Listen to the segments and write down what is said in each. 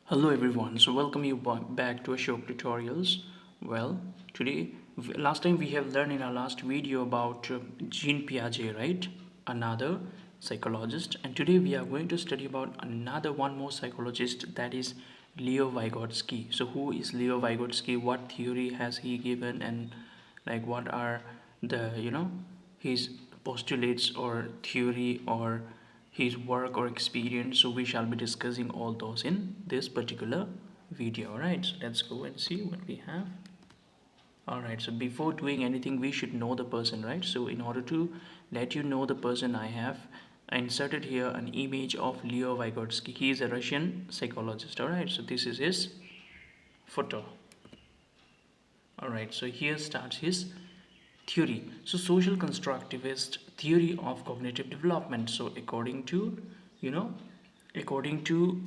Hello everyone, so welcome you back to Ashok Tutorials. Well, today, last time we have learned in our last video about Jean Piaget, right? Another psychologist, and today we are going to study about another one more psychologist, that is Leo Vygotsky. So who is Leo Vygotsky? What theory has he given, and like what are the his postulates or theory or his work or experience? So we shall be discussing all those in this particular video. All right, so let's go and see what we have. All right, so before doing anything we should know the person, right? So in order to let you know the person, I have inserted here an image of Leo Vygotsky. He is a Russian psychologist. All right, so this is his photo. All right, so here starts his theory. So social constructivist theory of cognitive development. So you know according to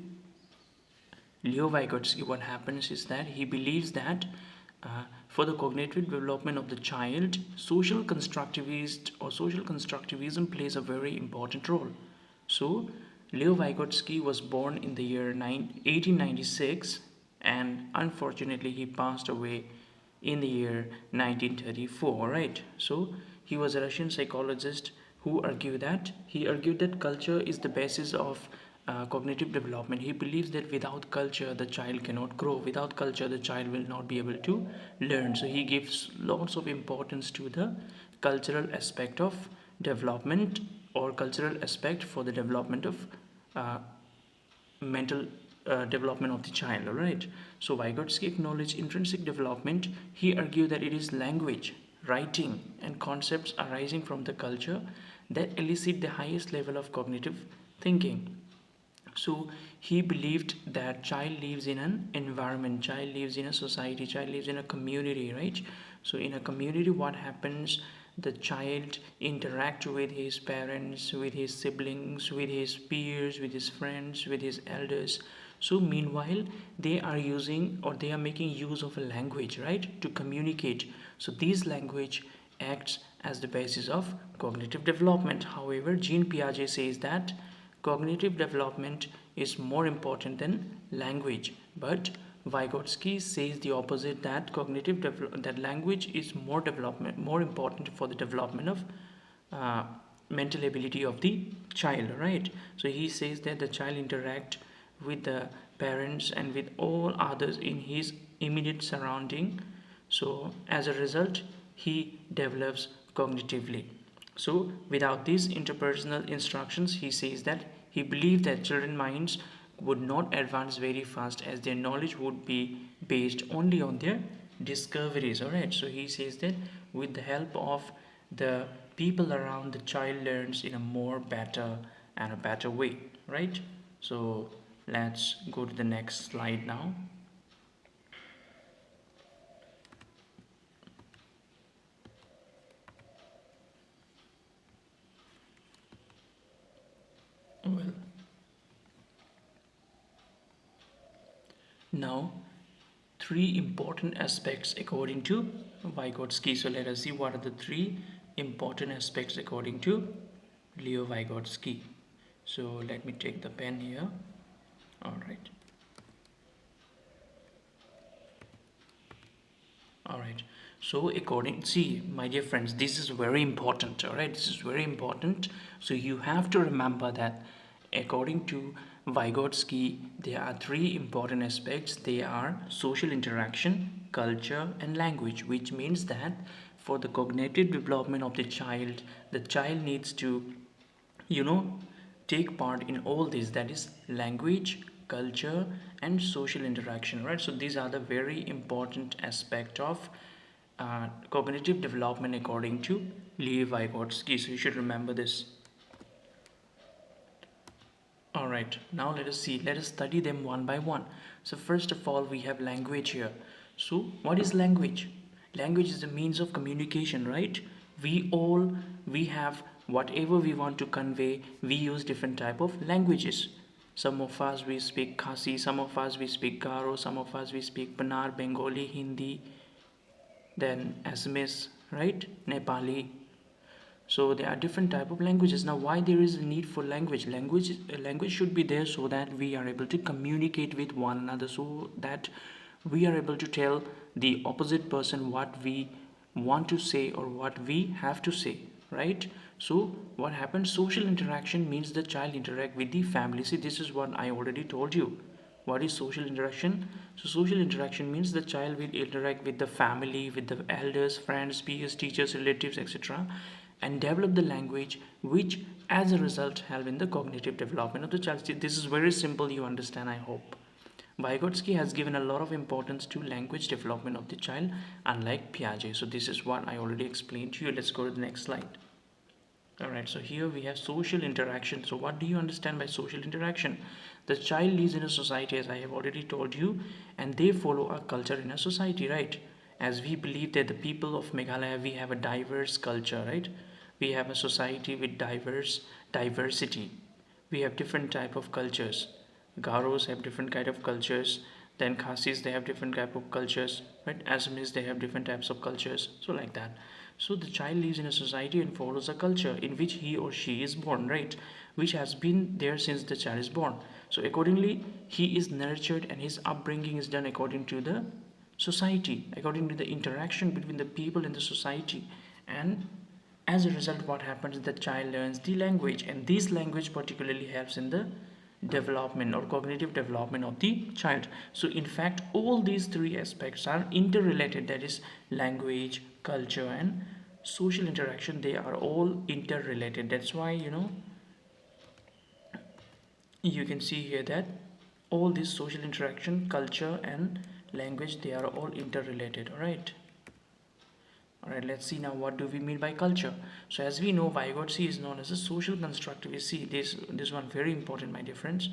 Leo Vygotsky, what happens is that he believes that for the cognitive development of the child, social constructivist or social constructivism plays a very important role. So Leo Vygotsky was born in the year 1896, and unfortunately he passed away in the year 1934, right? So he was a Russian psychologist who argued that culture is the basis of cognitive development. He believes that without culture the child cannot grow, without culture the child will not be able to learn. So he gives lots of importance to the cultural aspect of development, or cultural aspect for the development of uh, mental development of the child. All right, so Vygotsky acknowledged intrinsic development. He argued that it is language, writing, and concepts arising from the culture that elicit the highest level of cognitive thinking. So he believed that child lives in an environment, child lives in a society, child lives in a community, right? So in a community, what happens? The child interact with his parents, with his siblings, with his peers, with his friends, with his elders. So meanwhile they are using, or they are making use of a language, right, to communicate. So this language acts as the basis of cognitive development. However, Jean Piaget says that cognitive development is more important than language, but Vygotsky says the opposite, that that language is more important for the development of uh, mental ability of the child, right? So he says that the child interact with the parents and with all others in his immediate surrounding. So as a result he develops cognitively. So without these interpersonal instructions, he says that he believed that children minds would not advance very fast, as their knowledge would be based only on their discoveries. All right, so he says that with the help of the people around, the child learns in a more better and a better way, right? So let's go to the next slide now. Well, now three important aspects according to Vygotsky. So let us see what are the three important aspects according to Leo Vygotsky. So let me take the pen here. All right. All right. So see, my dear friends, this is very important. All right, this is very important. So you have to remember that according to Vygotsky, there are three important aspects. They are social interaction, culture, and language, which means that for the cognitive development of the child needs to, you know, take part in all this, that is language, culture, and social interaction, right? So these are the very important aspect of cognitive development according to Lee Vygotsky. So you should remember this. All right, now let us study them one by one. So first of all, we have language here. So what is language? Language is the means of communication, right? We have whatever we want to convey, we use different type of languages. Some of us we speak Khasi, some of us we speak Garo, some of us we speak Panar, Bengali, Hindi, then Assamese, right? Nepali. So there are different type of languages. Now why there is a need for language should be there so that we are able to communicate with one another, so that we are able to tell the opposite person what we want to say or what we have to say, right? So what happens, social interaction means the child interact with the family. See, this is what I already told you. What is social interaction? So social interaction means the child will interact with the family, with the elders, friends, peers, teachers, relatives, etc., and develop the language, which as a result help in the cognitive development of the child. This is very simple, you understand, I hope. Vygotsky has given a lot of importance to language development of the child, unlike Piaget. So this is what I already explained to you. Let's go to the next slide. Alright, so here we have social interaction. So what do you understand by social interaction? The child lives in a society, as I have already told you, and they follow a culture in a society, right? As we believe that the people of Meghalaya, we have a diverse culture, right? We have a society with diversity. We have different type of cultures. Garos have different kind of cultures. Then Khasis, they have different type of cultures, right? Assamese, they have different types of cultures. So like that. So the child lives in a society and follows a culture in which he or she is born, right? Which has been there since the child is born. So accordingly, he is nurtured and his upbringing is done according to the society, according to the interaction between the people in the society. And as a result, what happens, the child learns the language, and this language particularly helps in the development or cognitive development of the child. So in fact, all these three aspects are interrelated, that is language, culture, and social interaction. They are all interrelated. That's why, you can see here that all this social interaction, culture, and language, they are all interrelated. All right, let's see now what do we mean by culture. So as we know, Vygotsky is known as a social constructivist. See, this one very important, my dear friends.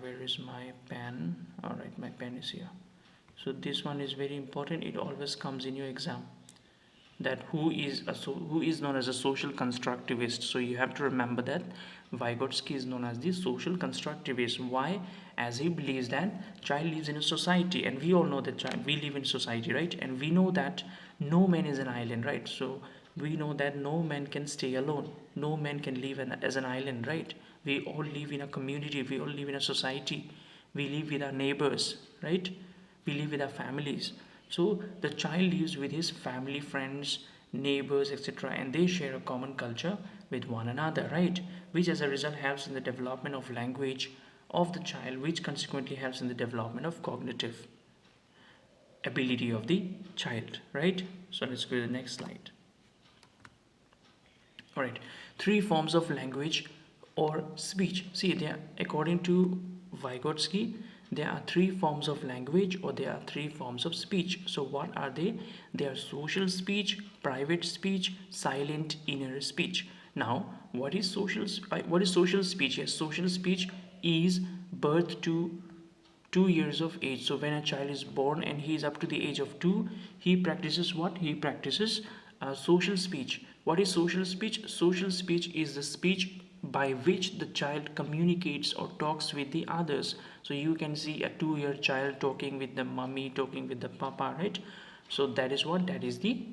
Where is my pen? All right, my pen is here. So this one is very important. It always comes in your exam, that who is known as a social constructivist. So you have to remember that Vygotsky is known as the social constructivist. Why? As he believes that child lives in a society, and we all know that we live in society, right? And we know that no man is an island, right? So we know that no man can stay alone, no man can live as an island, right? We all live in a community, we all live in a society, we live with our neighbors, right? We live with our families. So the child lives with his family, friends, neighbors, etc., and they share a common culture with one another, right? Which as a result helps in the development of language of the child, which consequently helps in the development of cognitive ability of the child, right? So let's go to the next slide. All right, three forms of language or speech. See, there, according to Vygotsky, there are three forms of language or there are three forms of speech. So what are they? They are social speech, private speech, silent inner speech. Now, what is social speech? Yes, social speech is birth to 2 years of age. So when a child is born and he is up to the age of 2, he practices what? He practices social speech. What is social speech? Social speech is the speech by which the child communicates or talks with the others. So you can see a 2-year child talking with the mummy, talking with the papa, right? So that is what? That is the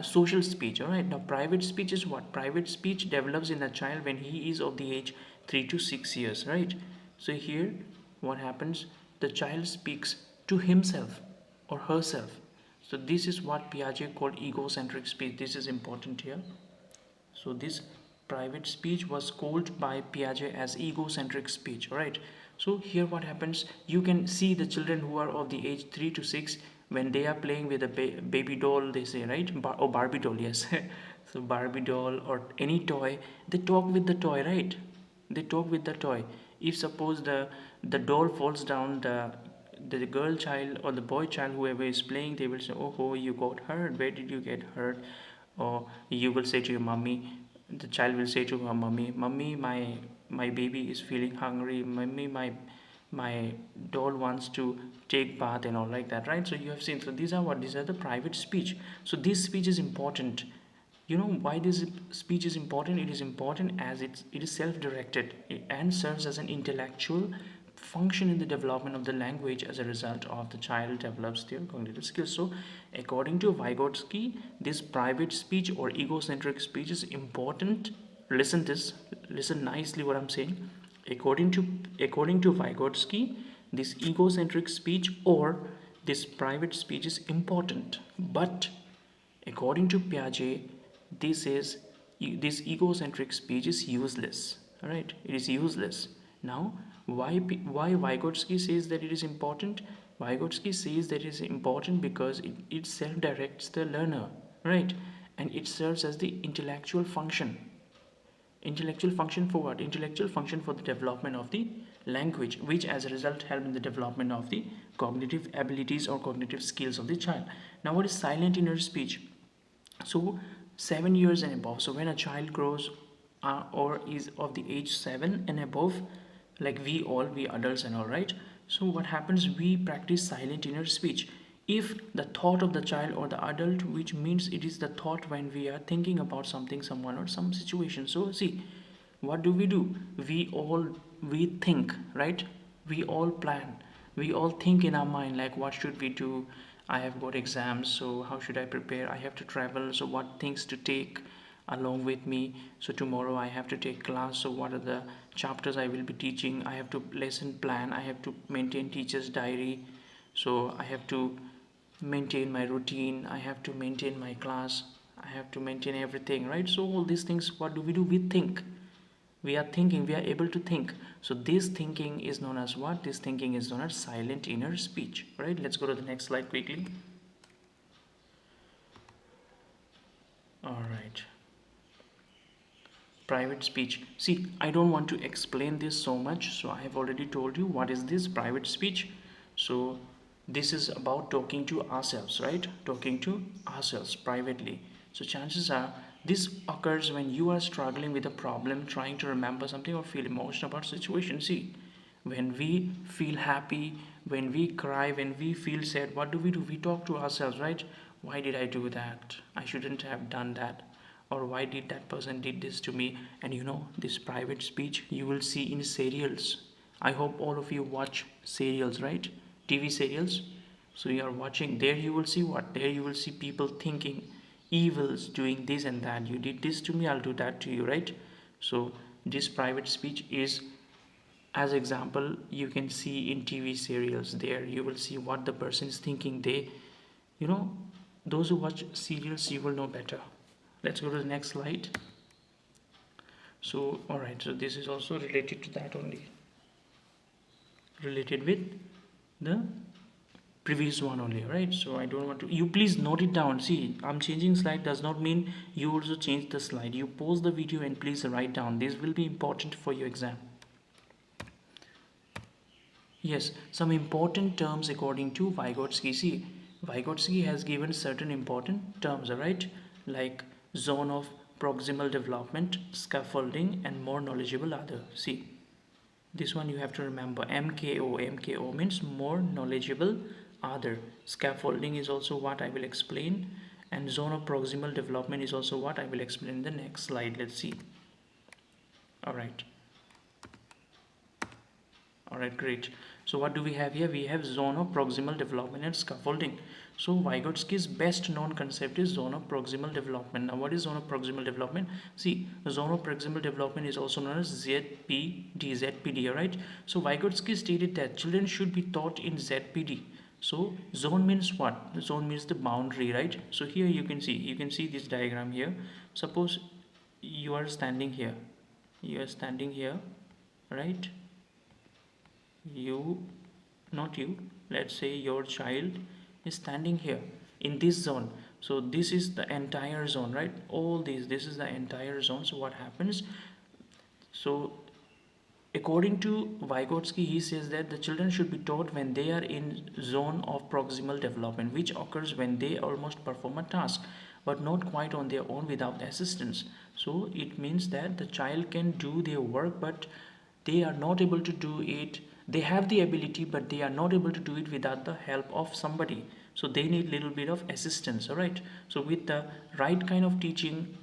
social speech. All right, now private speech is what? Private speech develops in a child when he is of the age 3 to 6 years, right? So here what happens, the child speaks to himself or herself. So this is what Piaget called egocentric speech. This is important here. So this private speech was called by Piaget as egocentric speech. All right, so here what happens, you can see the children who are of the age 3 to 6, when they are playing with a baby doll, they say, right? Barbie doll, yes. So Barbie doll or any toy, they talk with the toy, right? They talk with the toy. If suppose the doll falls down, the girl child or the boy child, whoever is playing, they will say, oh, you got hurt, where did you get hurt? Or you will say to your mummy, the child will say to her mummy, my baby is feeling hungry, mummy, my doll wants to take bath and all like that, right? So you have seen, so these are the private speech. So this speech is important. You know why this speech is important? It is important as it is self-directed and serves as an intellectual function in the development of the language as a result of the child develops their cognitive skills. So according to Vygotsky, this private speech or egocentric speech is important. Listen nicely what I'm saying. According to Vygotsky, this egocentric speech or this private speech is important, but according to Piaget, this egocentric speech is useless. All right, it is useless. Now, why Vygotsky says that it is important? Vygotsky says that it is important because it self-directs the learner, right, and it serves as the intellectual function. Intellectual function for what? Intellectual function for the development of the language, which as a result help in the development of the cognitive abilities or cognitive skills of the child. Now, what is silent inner speech? So 7 years and above, so when a child grows or is of the age 7 and above, like we adults and all, right, so what happens, we practice silent inner speech. If the thought of the child or the adult, which means it is the thought when we are thinking about something, someone or some situation. So see, what do? We think, right? We all plan, we all think in our mind, like what should we do? I have got exams, so how should I prepare? I have to travel, so what things to take along with me? So tomorrow I have to take class, so what are the chapters I will be teaching? I have to lesson plan, I have to maintain teacher's diary, so I have to maintain my routine, I have to maintain my class, I have to maintain everything, right? So all these things, what do? We think. We are thinking, we are able to think. So this thinking is known as what? This thinking is known as silent inner speech, right? Let's go to the next slide quickly. All right, private speech. See, I don't want to explain this so much, so I have already told you what is this private speech. So this is about talking to ourselves, right? Talking to ourselves privately. So chances are this occurs when you are struggling with a problem, trying to remember something or feel emotional about situation. See, when we feel happy, when we cry, when we feel sad, what do? We talk to ourselves, right? Why did I do that? I shouldn't have done that. Or why did that person did this to me? And this private speech you will see in serials. I hope all of you watch serials, right? TV serials. So you are watching, there you will see what? There you will see people thinking evils, doing this and that. You did this to me, I'll do that to you, right? So this private speech is, as example, you can see in TV serials. There you will see what the person is thinking. You know those who watch serials, you will know better. Let's go to the next slide. So all right, so this is also related to that only, related with the previous one only, right? So I don't want to, you please note it down. See, I'm changing slide does not mean you also change the slide. You pause the video and please write down. This will be important for your exam. Yes, some important terms according to Vygotsky. See, Vygotsky has given certain important terms, right? Like zone of proximal development, scaffolding, and more knowledgeable other. See, this one you have to remember. MKO means more knowledgeable other. Scaffolding is also what I will explain, and zone of proximal development is also what I will explain in the next slide. Let's see. All right, great. So what do we have here? We have zone of proximal development and scaffolding. So Vygotsky's best known concept is zone of proximal development. Now what is zone of proximal development? See, zone of proximal development is also known as ZPD, right? So Vygotsky stated that children should be taught in ZPD. So zone means what? Zone means the boundary, right? So here you can see this diagram here. Suppose you are standing here, right? Not you, let's say your child is standing here in this zone. So this is the entire zone, right? This is the entire zone. So what happens? So according to Vygotsky, he says that the children should be taught when they are in zone of proximal development, which occurs when they almost perform a task but not quite on their own without assistance. So it means that the child can do their work, but they are not able to do it. They have the ability, but they are not able to do it without the help of somebody. so they need little bit of assistance. All right, so with the right kind of teaching,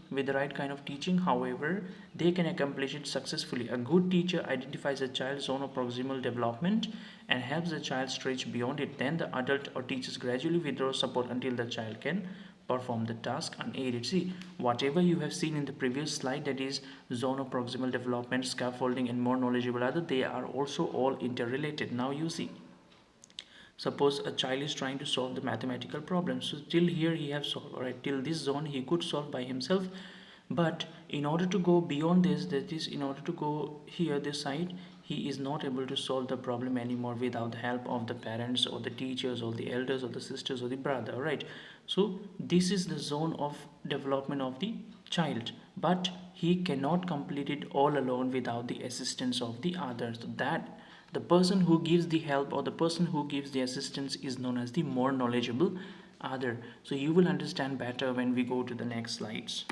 however, they can accomplish it successfully. A good teacher identifies a child's zone of proximal development and helps the child stretch beyond it. Then the adult or teachers gradually withdraw support until the child can perform the task unaided. See, whatever you have seen in the previous slide, that is zone of proximal development, scaffolding, and more knowledgeable other, they are also all interrelated. Now you see, suppose a child is trying to solve the mathematical problem. So till here he have solved, all right, till this zone he could solve by himself. But in order to go beyond this, that is, in order to go here this side, he is not able to solve the problem anymore without the help of the parents or the teachers or the elders or the sisters or the brother. Right, so this is the zone of development of the child, but he cannot complete it all alone without the assistance of the others. So that the person who gives the help or the person who gives the assistance is known as the more knowledgeable other. So you will understand better when we go to the next slides.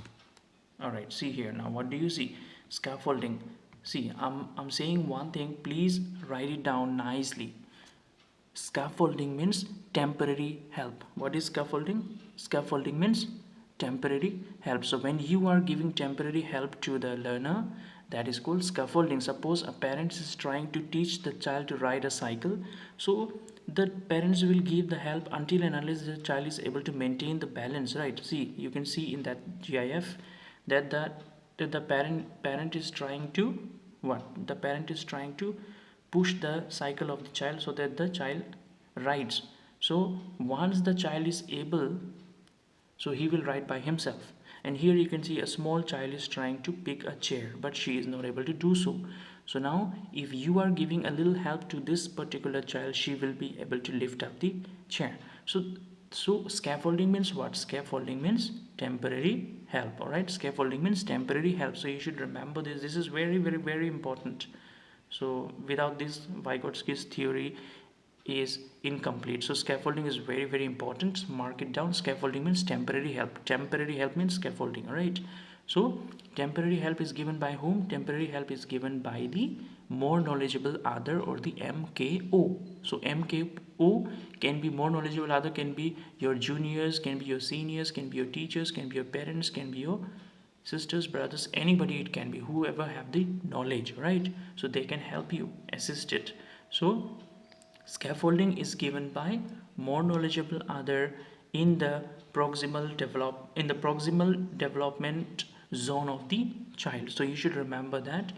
All right, see here. Now what do you see? Scaffolding. See, I'm saying one thing, please write it down nicely. Scaffolding means temporary help. What is scaffolding? Scaffolding means temporary help. So when you are giving temporary help to the learner, that is called scaffolding. Suppose a parent is trying to teach the child to ride a cycle, so the parents will give the help until and unless the child is able to maintain the balance. Right, see, you can see in that GIF that the parent is trying to push the cycle of the child so that the child rides. So once the child is able, so he will ride by himself. And here you can see a small child is trying to pick a chair, but she is not able to do so. So now if you are giving a little help to this particular child, she will be able to lift up the chair. So scaffolding means what? Scaffolding means temporary help. All right, scaffolding means temporary help. So you should remember this. This is very, very, very important. So without this, Vygotsky's theory is incomplete. So scaffolding is very, very important. Mark it down. Scaffolding means temporary help. Temporary help means scaffolding. All right, so temporary help is given by whom? Temporary help is given by the more knowledgeable other, or the MKO. So MKO can be more knowledgeable other, can be your juniors, can be your seniors, can be your teachers, can be your parents, can be your sisters, brothers, anybody it can be, whoever have the knowledge, right? So they can help you, assist it. So scaffolding is given by more knowledgeable other in the proximal development zone of the child. So you should remember that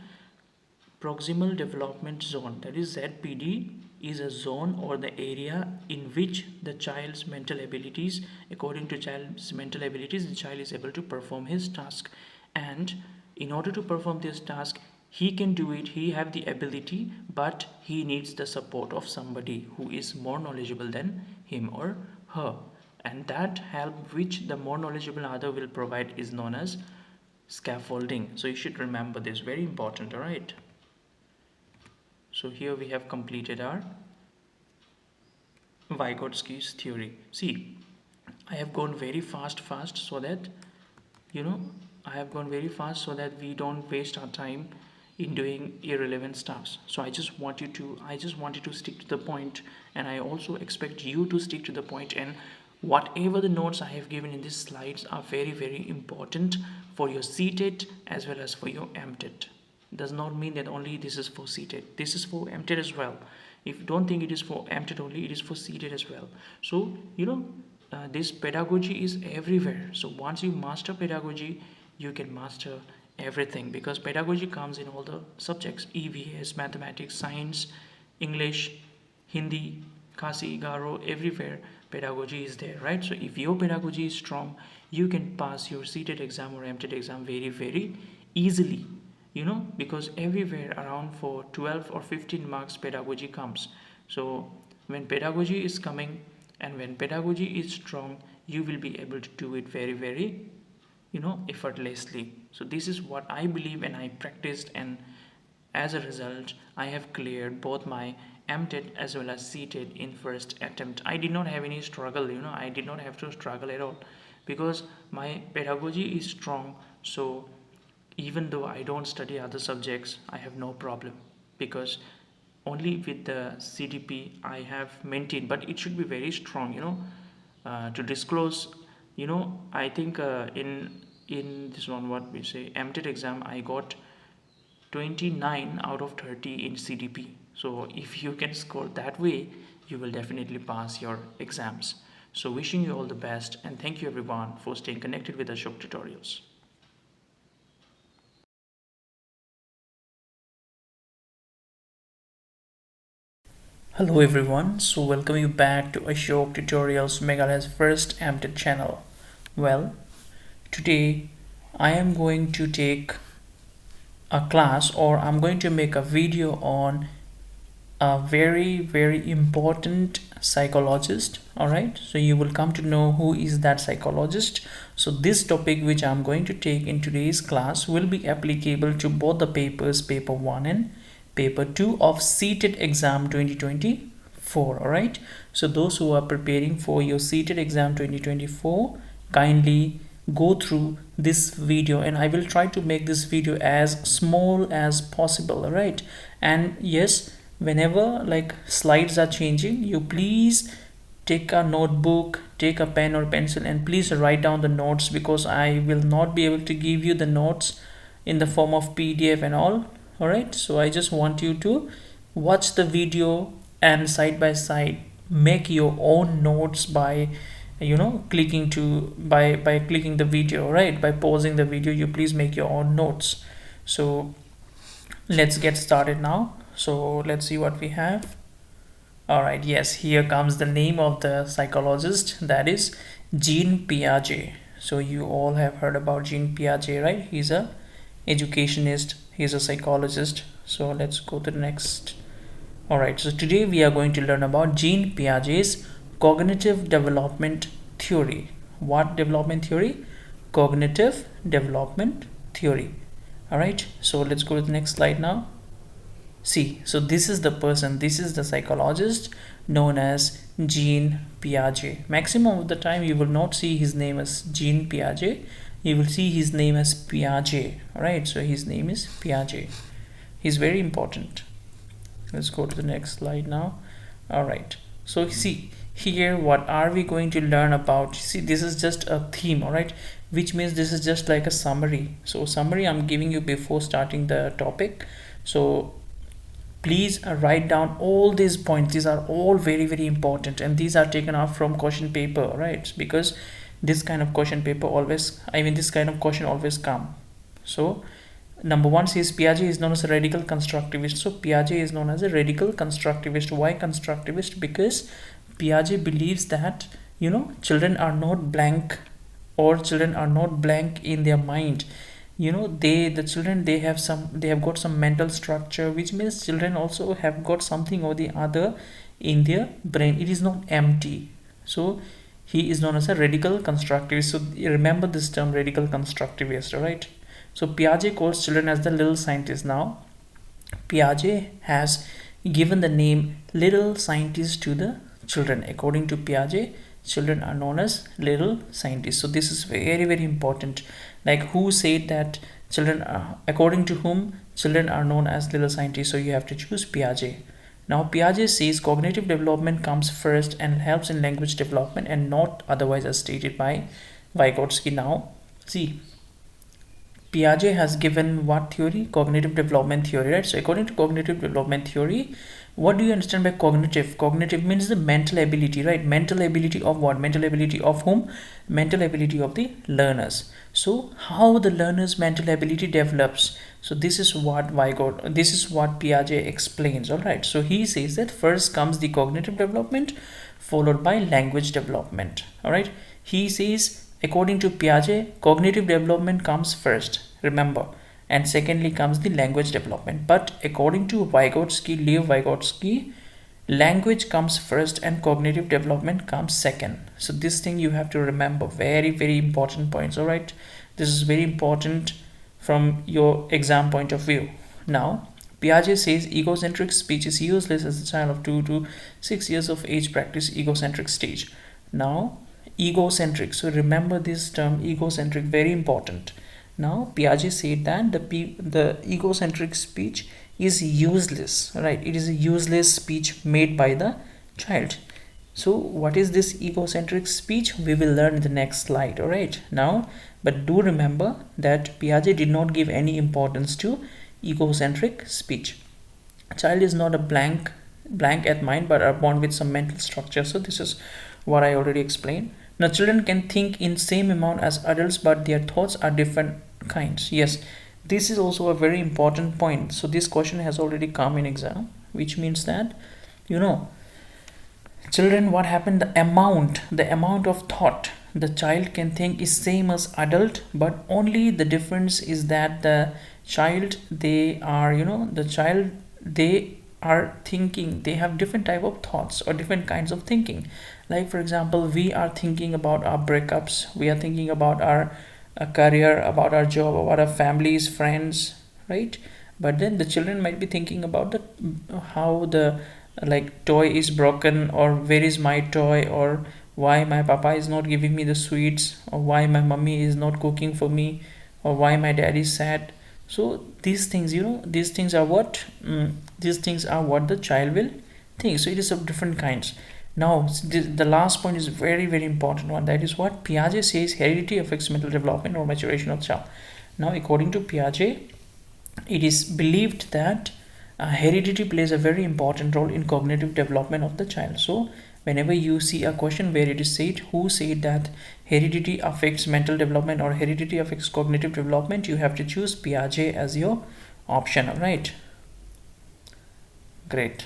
proximal development zone, that is ZPD, is a zone or the area in which the child's mental abilities, according to child's mental abilities, the child is able to perform his task. And in order to perform this task, he can do it, he have the ability, but he needs the support of somebody who is more knowledgeable than him or her. And that help which the more knowledgeable other will provide is known as scaffolding. So you should remember this, very important. All right, so here we have completed our Vygotsky's theory. See, I have gone very fast so that we don't waste our time in doing irrelevant stuffs. So I just wanted to stick to the point, and I also expect you to stick to the point. And whatever the notes I have given in these slides are very, very important for your CTET as well as for your MTET. Does not mean that only this is for CTET. This is for MTET as well. If you don't think it is for MTET only, it is for CTET as well. So this pedagogy is everywhere. So once you master pedagogy, you can master everything, because pedagogy comes in all the subjects: EVS, mathematics, science, English, Hindi, Khasi, Garo, everywhere pedagogy is there, right? So if your pedagogy is strong, you can pass your CTET exam or MTET exam very, very easily, because everywhere around for 12 or 15 marks pedagogy comes. So when pedagogy is coming and when pedagogy is strong, you will be able to do it very, very effortlessly. So this is what I believe and I practiced, and as a result I have cleared both my MTET as well as CTET in first attempt. I did not have any struggle, I did not have to struggle at all, because my pedagogy is strong. So even though I don't study other subjects, I have no problem, because only with the CDP I have maintained, but it should be very strong, to disclose, I think in this one, what we say, MTET exam, I got 29 out of 30 in CDP. So if you can score that way, you will definitely pass your exams. So wishing you all the best, and thank you everyone for staying connected with Ashok Tutorials. Hello everyone, so welcome you back to Ashok Tutorials, Meghalaya's first MTET channel. Well, today I am going to take a class, or I'm going to make a video on a very important psychologist. All right, so you will come to know who is that psychologist. So this topic which I'm going to take in today's class will be applicable to both the papers, paper 1 and paper 2 of seated exam 2024. All right, so those who are preparing for your seated exam 2024, kindly go through this video, and I will try to make this video as small as possible. All right, and yes, whenever like slides are changing, you please take a notebook, take a pen or pencil, and please write down the notes, because I will not be able to give you the notes in the form of PDF and all right, so I just want you to watch the video and side by side make your own notes by clicking to by clicking the video, right? By pausing the video, you please make your own notes. So let's get started now. So let's see what we have. All right, yes, here comes the name of the psychologist, that is Jean Piaget. So you all have heard about Jean Piaget, right? He's a educationist, he's a psychologist. So let's go to the next. All right, so today we are going to learn about Jean Piaget's cognitive development theory. What development theory? Cognitive development theory. All right, so let's go to the next slide now. See, so this is the person, this is the psychologist known as Jean Piaget. Maximum of the time you will not see his name as Jean Piaget, you will see his name as Piaget. All right, so his name is Piaget. He's very important. Let's go to the next slide now. All right, so see here, what are we going to learn about? See, this is just a theme, all right, which means this is just like a summary. So summary I'm giving you before starting the topic. So please write down all these points. These are all very important, and these are taken off from question paper, right? Because this kind of question paper always, this kind of question always come. So number one says Piaget is known as a radical constructivist. So Piaget is known as a radical constructivist. Why constructivist? Because Piaget believes that children are not blank, or children are not blank in their mind. The children, they have got some mental structure, which means children also have got something or the other in their brain. It is not empty. So he is known as a radical constructivist. So remember this term, radical constructivist, right? So Piaget calls children as the little scientists. Now Piaget has given the name little scientists to the children. According to Piaget, children are known as little scientists. So this is very important. Like, who said that children are, according to whom children are known as little scientists? So you have to choose Piaget. Now Piaget says cognitive development comes first and helps in language development, and not otherwise, as stated by Vygotsky. Now see, Piaget has given what theory? Cognitive development theory, right? So according to cognitive development theory, what do you understand by cognitive? Cognitive means the mental ability, right? Mental ability of what? Mental ability of whom? Mental ability of the learners. So how the learner's mental ability develops? So this is what Piaget explains. All right, so he says that first comes the cognitive development, followed by language development. All right, he says according to Piaget, cognitive development comes first, remember, and secondly comes the language development. But according to Leo Vygotsky, language comes first and cognitive development comes second. So this thing you have to remember. Very important points. All right, this is very important from your exam point of view. Now Piaget says egocentric speech is useless as a child of 2 to 6 years of age practice egocentric stage. Now egocentric, so remember this term, egocentric, very important. Now Piaget said that the egocentric speech is useless, right? It is a useless speech made by the child. So what is this egocentric speech? We will learn in the next slide. All right, now, but do remember that Piaget did not give any importance to egocentric speech. A child is not a blank at mind, but are born with some mental structure. So this is what I already explained. Now children can think in same amount as adults, but their thoughts are different kinds. Yes, this is also a very important point. So this question has already come in exam, which means that, you know, children, what happened, the amount of thought the child can think is same as adult, but only the difference is that the child, they are, the child, they are thinking, they have different type of thoughts or different kinds of thinking. Like for example, we are thinking about our breakups, we are thinking about our career, about our job, about our families, friends, right? But then the children might be thinking about the how the like toy is broken, or where is my toy, or why my papa is not giving me the sweets, or why my mummy is not cooking for me, or why my dad is sad. So these things, these things are what these things are what the child will think. So it is of different kinds. Now the last point is very very important one, that is what Piaget says: heredity affects mental development or maturation of child. Now according to Piaget, it is believed that heredity plays a very important role in cognitive development of the child. So whenever you see a question where it is said, who said that heredity affects mental development or heredity affects cognitive development, you have to choose Piaget as your option. All right, great.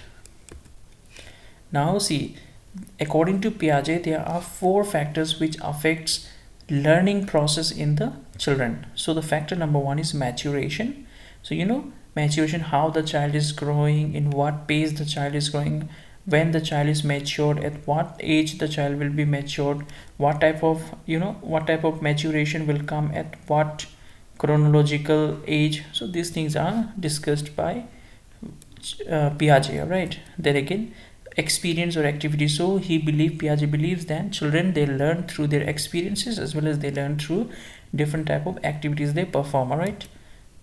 Now see, according to Piaget, there are 4 factors which affects learning process in the children. So the factor number 1 is maturation. So maturation, how the child is growing, in what pace the child is growing, when the child is matured, at what age the child will be matured, what type of maturation will come at what chronological age. So these things are discussed by Piaget. Right, then again, experience or activity. So Piaget believes that children, they learn through their experiences as well as they learn through different type of activities they perform. All right,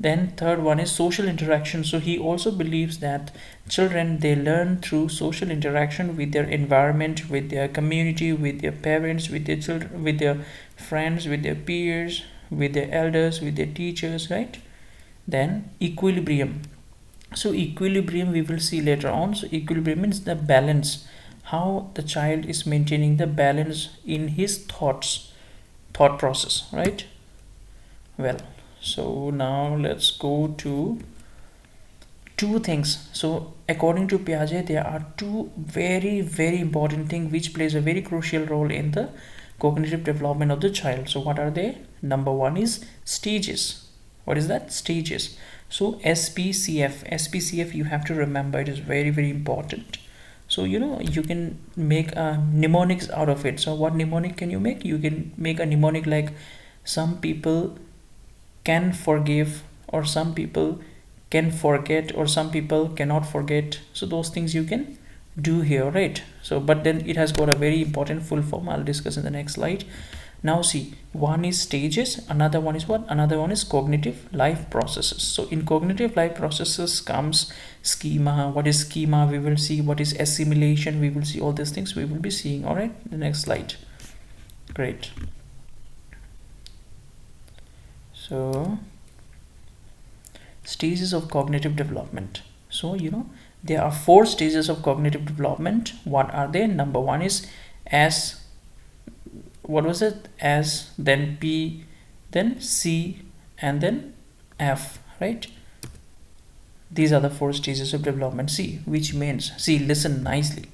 then third one is social interaction. So he also believes that children, they learn through social interaction with their environment, with their community, with their parents, with their children, with their friends, with their peers, with their elders, with their teachers, right? Then equilibrium. So equilibrium we will see later on. So equilibrium means the balance, how the child is maintaining the balance in his thought process, right? Well, so now let's go to 2 things. So according to Piaget, there are 2 very very important things which plays a very crucial role in the cognitive development of the child. So what are they? Number 1 is stages. What is that? Stages. So SPCF you have to remember, it is very very important. So you can make mnemonics out of it. So what mnemonic can you make? You can make a mnemonic like, some people can forgive, or some people can forget, or some people cannot forget. So those things you can do here, right? So but then it has got a very important full form, I'll discuss in the next slide. Now see, one is stages, another one is what? Another one is cognitive life processes. So in cognitive life processes comes schema. What is schema? We will see. What is assimilation? We will see. All these things we will be seeing. All right, the next slide. Great. So stages of cognitive development. So there are 4 stages of cognitive development. What are they? Number 1 is S. What was it? S, then P, then C, and then F, right? These are the 4 stages of development. See, which means, see, listen nicely.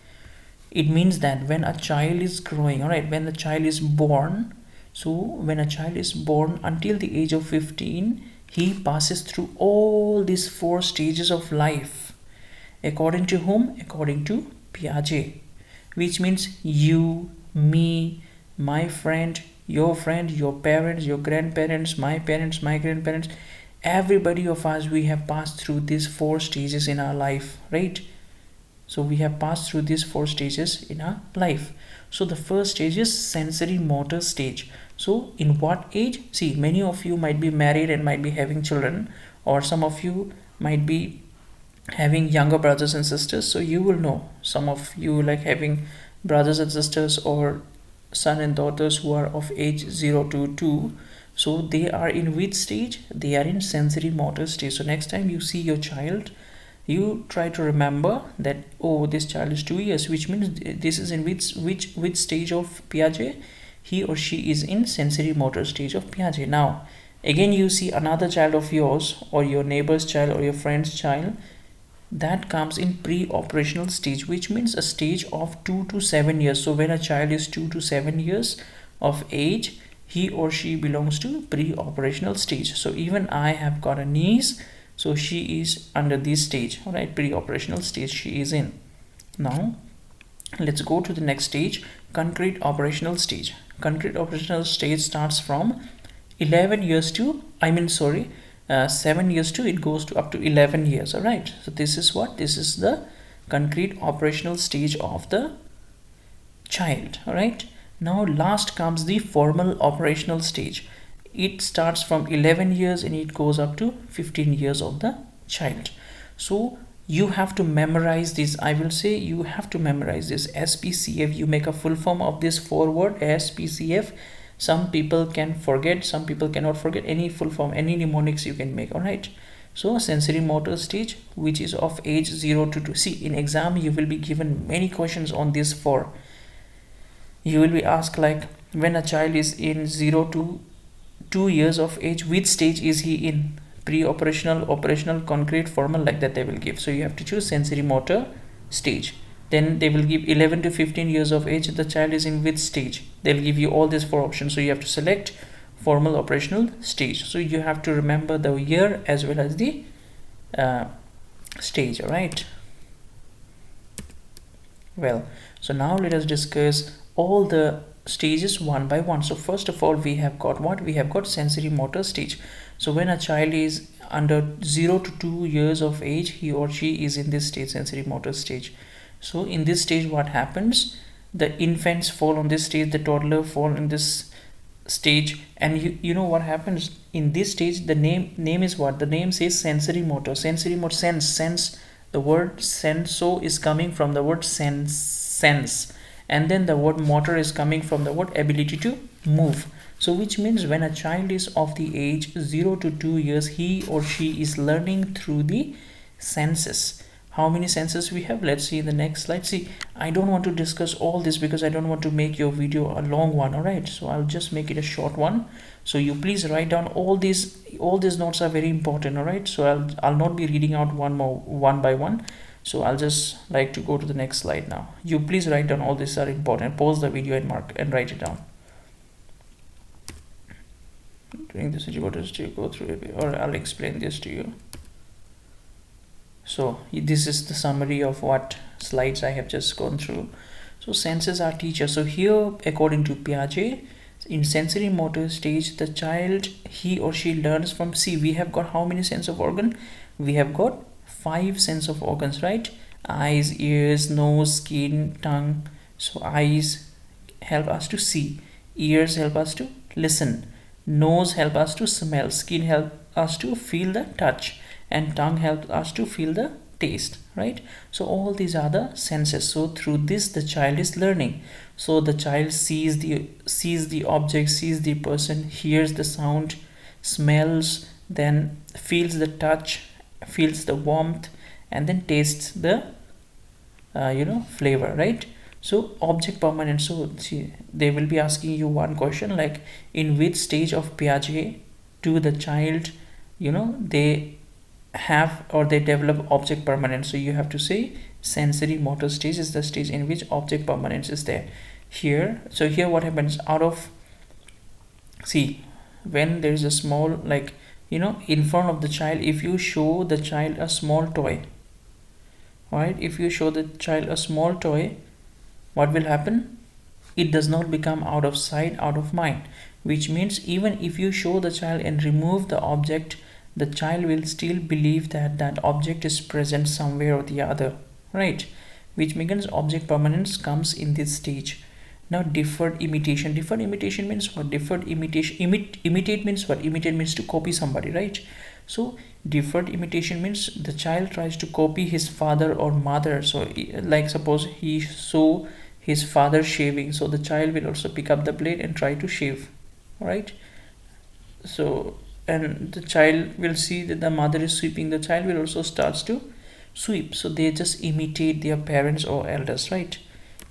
It means that when a child is growing, all right, when the child is born, so when a child is born until the age of 15, he passes through all these 4 stages of life. According to whom? According to Piaget. Which means you, me, my friend, your parents, your grandparents, my grandparents, everybody of us, we have passed through these 4 stages in our life, right? So we have passed through these 4 stages in our life. So the first stage is sensory motor stage. So in what age? See, many of you might be married and might be having children, or some of you might be having younger brothers and sisters. So you will know, some of you like having brothers and sisters or son and daughters who are of age 0 to 2, so they are in which stage? They are in sensory motor stage. So next time you see your child, you try to remember that, oh, this child is 2 years, which means this is in which stage of Piaget? He or she is in sensory motor stage of Piaget. Now again, you see another child of yours or your neighbor's child or your friend's child, that comes in pre-operational stage, which means a stage of 2 to 7 years. So when a child is 2 to 7 years of age, he or she belongs to pre-operational stage. So even I have got a niece, so she is under this stage, all right, pre-operational stage she is in. Now let's go to the next stage, concrete operational stage. Concrete operational stage starts from 11 years to 7 years to, it goes to up to 11 years. All right, so this is what, this is the concrete operational stage of the child. All right, now last comes the formal operational stage. It starts from 11 years and it goes up to 15 years of the child. So you have to memorize this. I will say you have to memorize this SPCF. You make a full form of this forward SPCF. Some people can forget, some people cannot forget. Any full form, any mnemonics you can make. All right, so sensory motor stage, which is of age 0 to 2. See, in exam you will be given many questions on this. For you will be asked, like, when a child is in 0 to 2 years of age, which stage is he in? Pre-operational, operational, concrete, formal, like that they will give. So you have to choose sensory motor stage. Then they will give 11 to 15 years of age, the child is in which stage? They'll give you all these 4 options. So you have to select formal operational stage. So you have to remember the year as well as the stage. All right, well, so now let us discuss all the stages one by one. So first of all, we have got what? We have got sensory motor stage. So when a child is under 0 to 2 years of age, he or she is in this stage, sensory motor stage. So in this stage, what happens? The infants fall on this stage, the toddler fall in this stage, and you know what happens in this stage? The name is what? The name says sensory motor. Sensory motor, sense. The word senso is coming from the word sense, and then the word motor is coming from the word ability to move. So which means when a child is of the age 0 to 2 years, he or she is learning through the senses. How many senses we have? Let's see in the next slide. See, I don't want to discuss all this because I don't want to make your video a long one. All right, so I'll just make it a short one. So you please write down all these notes are very important. All right, so I'll not be reading out one by one. So I'll just like to go to the next slide now. You please write down all these are important. Pause the video and mark and write it down. During this, you go through it, or I'll explain this to you. So this is the summary of what slides I have just gone through. So senses are teachers. So here, according to Piaget, in sensory motor stage, the child, he or she learns from, see, we have got how many sense of organ? We have got 5 sense of organs, right? Eyes, ears, nose, skin, tongue. So eyes help us to see, ears help us to listen, nose help us to smell, skin help us to feel the touch, and tongue helps us to feel the taste, right? So all these are the senses. So through this the child is learning. So the child sees the object, sees the person, hears the sound, smells, then feels the touch, feels the warmth, and then tastes the flavor, right? So object permanence. So see, they will be asking you one question like, in which stage of Piaget do the child they have or they develop object permanence? So you have to say sensory motor stage is the stage in which object permanence is there. Here, so here what happens? See, when there is a small, in front of the child, if you show the child a small toy, all right, if you show the child a small toy, what will happen? It does not become out of sight, out of mind, which means even if you show the child and remove the object, the child will still believe that that object is present somewhere or the other, right? Which means object permanence comes in this stage. Now deferred imitation. Deferred imitation means what? Deferred imitation, imitate means what? Imitate means to copy somebody, right? So deferred imitation means the child tries to copy his father or mother. So like suppose he saw his father shaving, so the child will also pick up the blade and try to shave. All right. So, and the child will see that the mother is sweeping, the child will also starts to sweep. So they just imitate their parents or elders, right?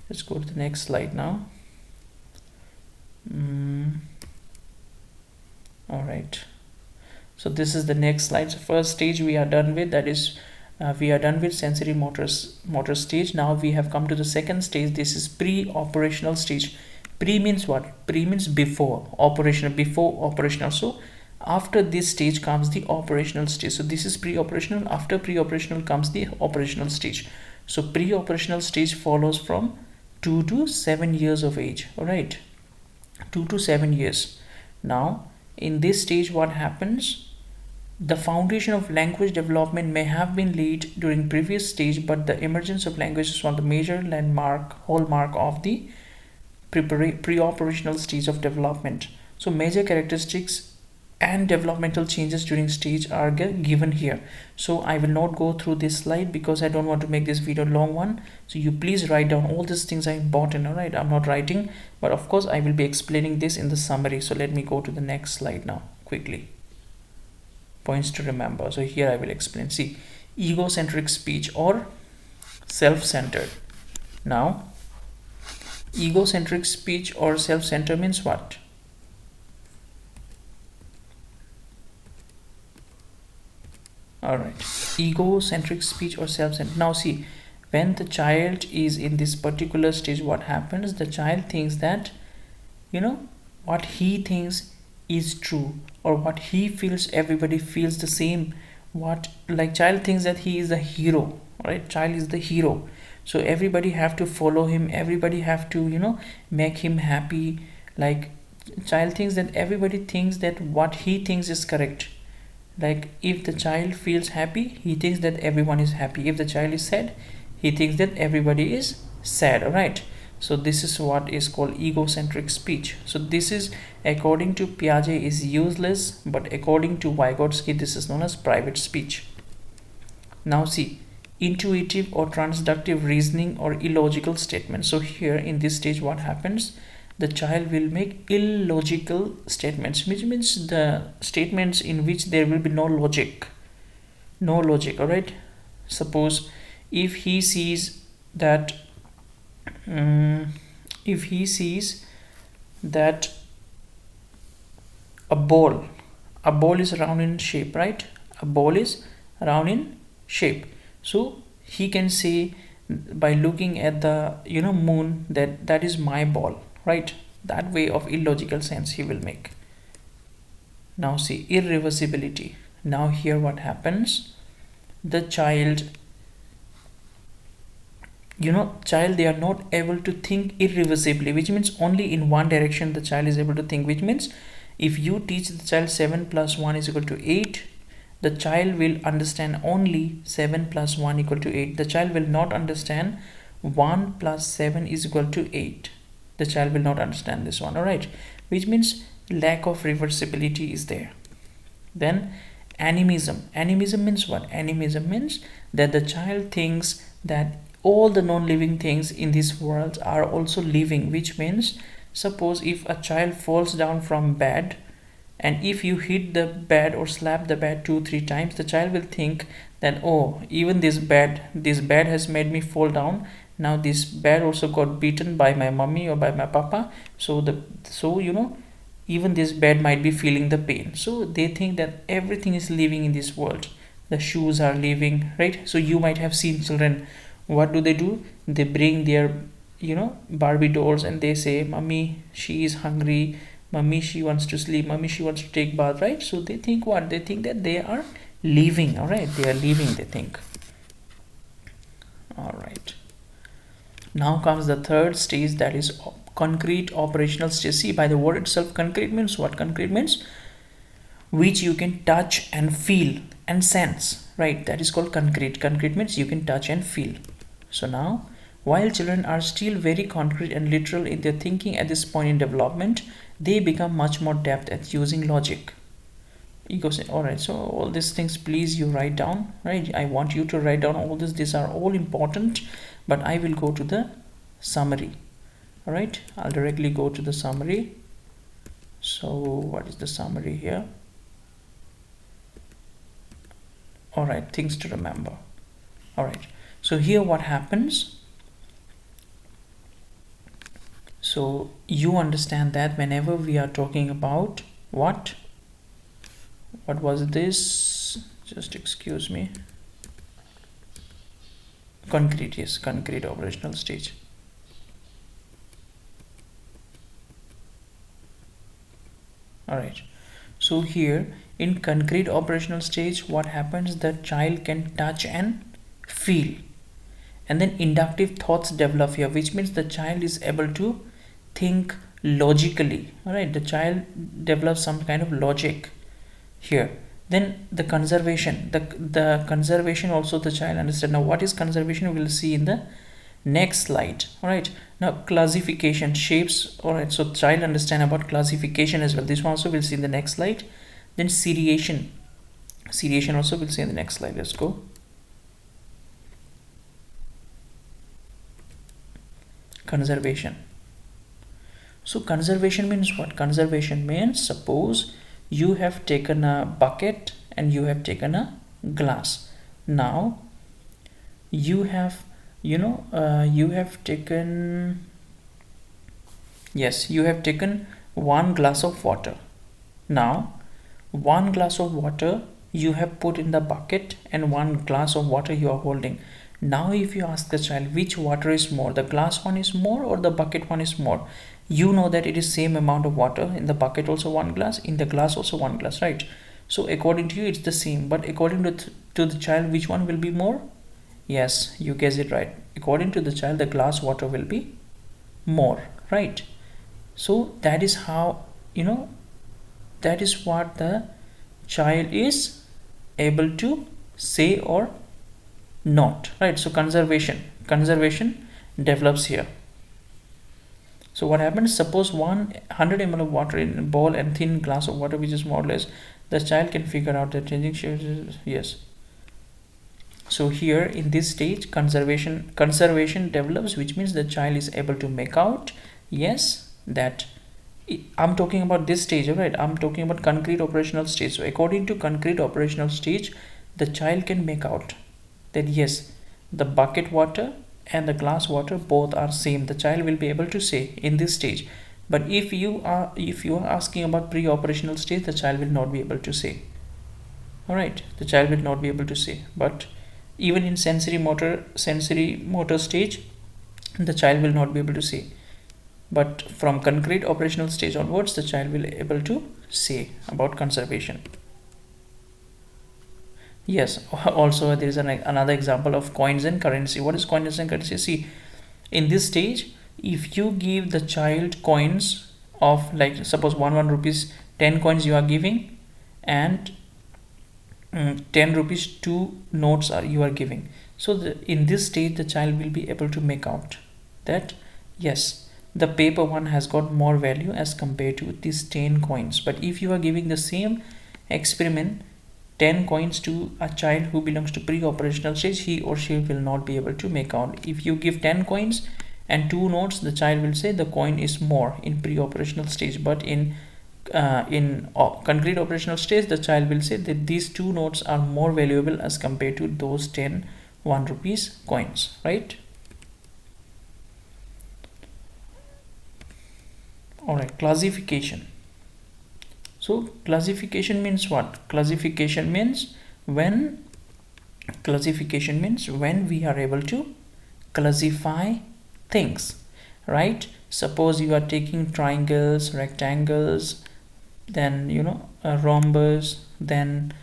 Let's go to the next slide now. All right. So this is the next slide. So first stage we are done with, that is we are done with sensory motor stage. Now we have come to the second stage. This is pre-operational stage. Pre means what? Pre means before operational. So after this stage comes the operational stage. So this is pre-operational. After pre-operational comes the operational stage. So pre-operational stage follows from 2 to 7 years of age. All right, 2 to 7 years. Now in this stage what happens? The foundation of language development may have been laid during previous stage, but the emergence of language is one of the major hallmark of the pre-operational stage of development. So major characteristics and developmental changes during stage are given here. So I will not go through this slide because I don't want to make this video long one. So you please write down, all these things are important. All right, I'm not writing, but of course I will be explaining this in the summary. So let me go to the next slide now quickly. Points to remember. So here I will explain. See, egocentric speech or self-centered. Now egocentric speech or self-centered means what? All right, egocentric speech or self-centered. Now see, when the child is in this particular stage, what happens? The child thinks that, you know, what he thinks is true, or what he feels, everybody feels the same. What, like, child thinks that he is the hero, right? Child is the hero, so everybody have to follow him, everybody have to, you know, make him happy. Like, child thinks that everybody thinks that what he thinks is correct. Like, if the child feels happy, he thinks that everyone is happy. If the child is sad, he thinks that everybody is sad. All right, so this is what is called egocentric speech. So this is, according to Piaget, is useless, but according to Vygotsky, this is known as private speech. Now see, intuitive or transductive reasoning or illogical statements. So here in this stage what happens? The child will make illogical statements, which means the statements in which there will be no logic. All right. Suppose if he sees that a ball is round in shape, right? A ball is round in shape. So he can say, by looking at the, you know, moon, that is my ball, right? That way of illogical sense he will make. Now see, irreversibility. Now here what happens? The child, you know, they are not able to think irreversibly, which means only in one direction the child is able to think, which means if you teach the child 7 plus 1 is equal to 8, the child will understand only 7 plus 1 equal to 8. The child will not understand 1 plus 7 is equal to 8. The child will not understand this one. All right, which means lack of reversibility is there. Then animism. Animism means what? Animism means that the child thinks that all the non-living things in this world are also living, which means, suppose if a child falls down from bed, and if you hit the bed or slap the bed 2-3 times, the child will think that, oh, even this bed has made me fall down. Now this bed also got beaten by my mommy or by my papa, so you know, even this bed might be feeling the pain. So they think that everything is living in this world. The shoes are living, right? So you might have seen children, what do? They bring their, you know, Barbie dolls, and they say, mommy, she is hungry, mommy, she wants to sleep, mommy, she wants to take bath, right? So they think what? They think that they are living. All right, they are living, they think. All right, now comes the third stage, that is concrete operational stage. See, by the word itself, concrete means what? Concrete means which you can touch and feel and sense, right? That is called concrete. Concrete means you can touch and feel. So now, while children are still very concrete and literal in their thinking at this point in development, they become much more depth at using logic. All right, so all these things, please you write down, right? I want you to write down all this. These are all important, but I will go to the summary. All right, I'll directly go to the summary. So what is the summary here? All right, things to remember. All right, so here what happens, so you understand that whenever we are talking about what was this, just excuse me, concrete, yes, concrete operational stage. All right, so here in concrete operational stage, what happens, the child can touch and feel, and then inductive thoughts develop here, which means the child is able to think logically. All right, the child develops some kind of logic here. Then the conservation, the conservation also the child understand. Now what is conservation, we will see in the next slide. All right, now classification, shapes. All right, so child understand about classification as well. This one also we'll see in the next slide. Then seriation also we'll see in the next slide. Let's go. Conservation. So conservation means what? Conservation means, suppose you have taken a bucket and you have taken a glass. Now you have you have taken, yes, you have taken 1 glass of water. Now 1 glass of water you have put in the bucket and 1 glass of water you are holding. Now if you ask the child which water is more, the glass one is more or the bucket one is more, you know that it is same amount of water in the bucket, also 1 glass, in the glass also 1 glass, right? So according to you it's the same, but according to the child, which one will be more? Yes, you guess it right. According to the child, the glass water will be more, right? So that is how, that is what the child is able to say or not, right? So conservation develops here. So what happens, suppose 100 ml of water in a bowl and thin glass of water, which is more or less, the child can figure out the changing shapes. Yes. So here in this stage, conservation develops, which means the child is able to make out, yes, that I'm talking about this stage, right? I'm talking about concrete operational stage. So according to concrete operational stage, the child can make out that yes, the bucket water and the glass water both are same. The child will be able to say in this stage. But if you are asking about pre-operational stage, the child will not be able to say. All right, the child will not be able to say. But even in sensory motor stage, the child will not be able to say. But from concrete operational stage onwards, the child will be able to say about conservation. Yes, also there is another example of coins and currency. What is coins and currency? See, in this stage, if you give the child coins of, like, suppose 1 rupees, 10 coins you are giving, and 10 rupees 2 notes you are giving. So in this stage, the child will be able to make out that yes, the paper one has got more value as compared to these 10 coins. But if you are giving the same experiment, 10 coins, to a child who belongs to pre-operational stage, he or she will not be able to make out. If you give 10 coins and 2 notes, the child will say the coin is more in pre-operational stage. But in concrete operational stage, the child will say that these 2 notes are more valuable as compared to those 10 1 rupees coins, right? All right, classification. So classification means what? Classification means when we are able to classify things, right? Suppose you are taking triangles, rectangles, then a rhombus, then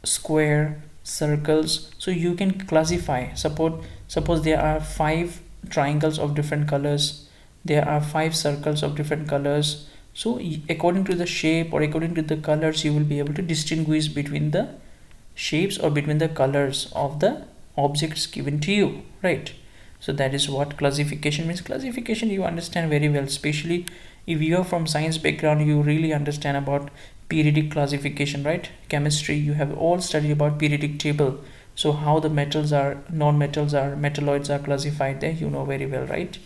square, circles. So you can classify. Suppose there are 5 triangles of different colors, there are 5 circles of different colors. So according to the shape or according to the colors, you will be able to distinguish between the shapes or between the colors of the objects given to you, right? So that is what classification means. Classification you understand very well, especially if you are from science background, you really understand about periodic classification, right? Chemistry, you have all studied about periodic table. So how the metals are, non-metals are, metalloids are classified there, you know very well, right?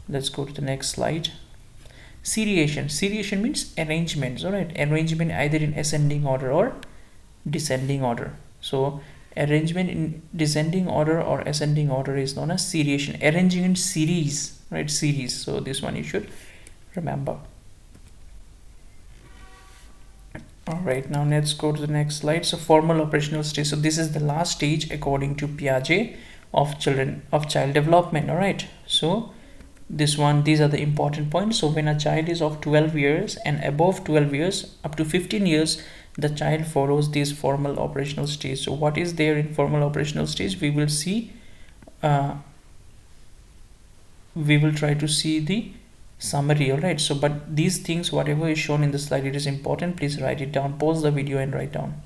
Let's go to the next slide. Seriation means arrangements. All right, arrangement either in ascending order or descending order. So arrangement in descending order or ascending order is known as seriation. Arranging in series, right? Series. So this one you should remember. All right, now let's go to the next slide. So formal operational stage. So this is the last stage according to Piaget of child development. All right, so these are the important points. So when a child is of 12 years and above 12 years up to 15 years, the child follows this formal operational stage. So what is there in formal operational stage? We will see, we will try to see the summary. All right, so but these things, whatever is shown in the slide, it is important. Please write it down, pause the video and write down.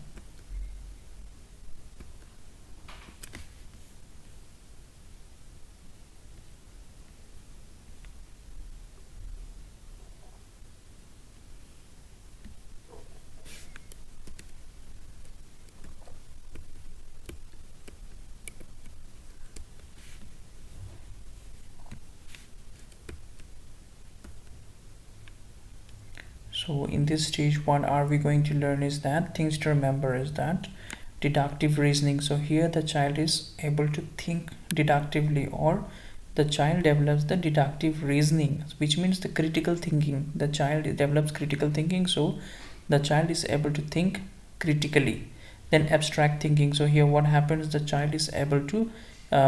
So in this stage, what are we going to learn is that things to remember is that deductive reasoning. So here the child is able to think deductively, or the child develops the deductive reasoning, which means the critical thinking. The child develops critical thinking, so the child is able to think critically. Then abstract thinking. So here what happens, the child is able to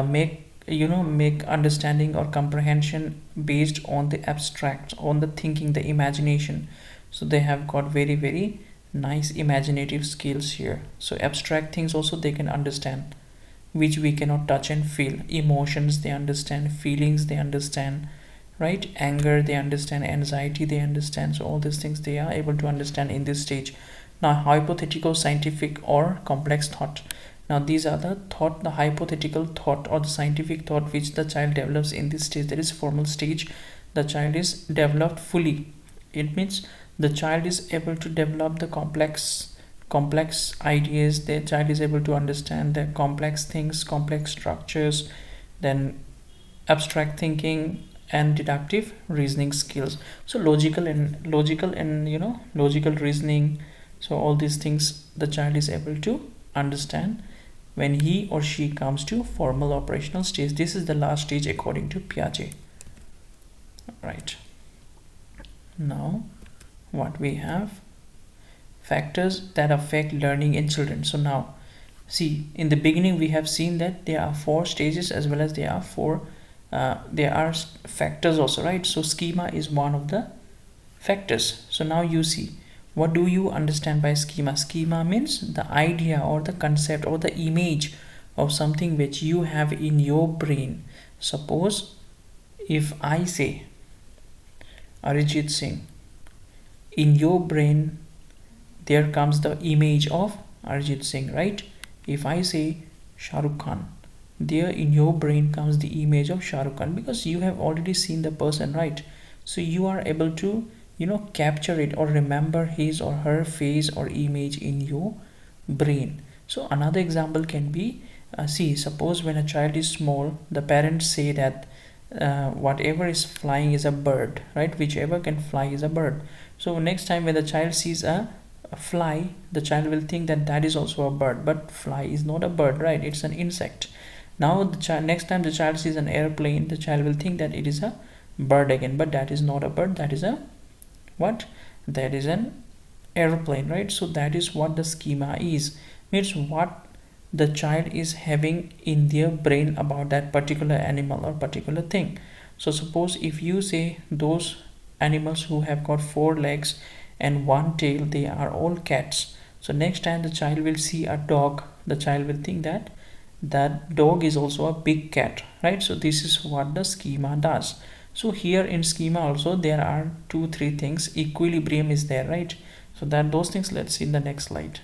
make understanding or comprehension based on the abstract, on the thinking, the imagination. So they have got very, very nice imaginative skills here. So abstract things also they can understand, which we cannot touch and feel. Emotions they understand, feelings they understand, right? Anger they understand, anxiety they understand. So all these things they are able to understand in this stage. Now hypothetical, scientific or complex thought. Now these are the thought, the hypothetical thought or the scientific thought which the child develops in this stage. That is formal stage. The child is developed fully. It means the child is able to develop the complex ideas. The child is able to understand the complex things, complex structures, then abstract thinking and deductive reasoning skills. So logical and logical reasoning. So all these things the child is able to understand when he or she comes to formal operational stage. This is the last stage according to Piaget. Right. Now what we have, factors that affect learning in children. So now see, in the beginning we have seen that there are 4 stages as well as there are factors also, right? So schema is one of the factors. So now you see, what do you understand by schema? Schema means the idea or the concept or the image of something which you have in your brain. Suppose if I say Arijit Singh, in your brain there comes the image of Arijit Singh, right? If I say Shah Rukh Khan, there in your brain comes the image of Shah Rukh Khan, because you have already seen the person, right? So you are able to capture it or remember his or her face or image in your brain. So another example can be, see, suppose when a child is small, the parents say that whatever is flying is a bird, right? Whichever can fly is a bird. So next time when the child sees a fly, the child will think that that is also a bird, but fly is not a bird, right? It's an insect. Now the next time the child sees an airplane, the child will think that it is a bird again, but that is not a bird, that is a what? That is an airplane, right? So that is what the schema is. Means what the child is having in their brain about that particular animal or particular thing. So suppose if you say those animals who have got 4 legs and 1 tail, they are all cats. So next time the child will see a dog, the child will think that that dog is also a big cat, right? So this is what the schema does. So here in schema also there are 2-3 things. Equilibrium is there, right? So that those things, let's see in the next slide.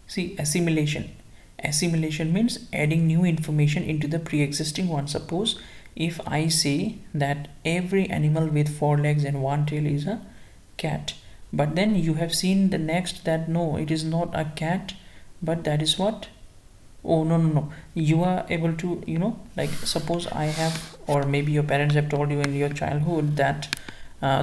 See, assimilation. Assimilation means adding new information into the pre-existing one. Suppose if I say that every animal with 4 legs and 1 tail is a cat, but then you have seen the next that no, it is not a cat, but that is what? Oh, no, no, no. You are able to, like suppose I have, or maybe your parents have told you in your childhood that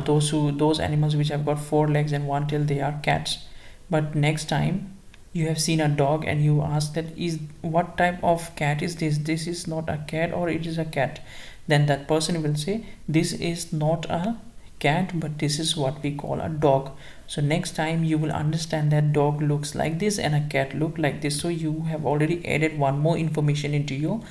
those animals which have got four legs and one tail, they are cats. But next time you have seen a dog and you ask that is what type of cat is this? This is not a cat or it is a cat. Then that person will say this is not a cat, but this is what we call a dog. So next time you will understand that dog looks like this and a cat look like this. So you have already added one more information into your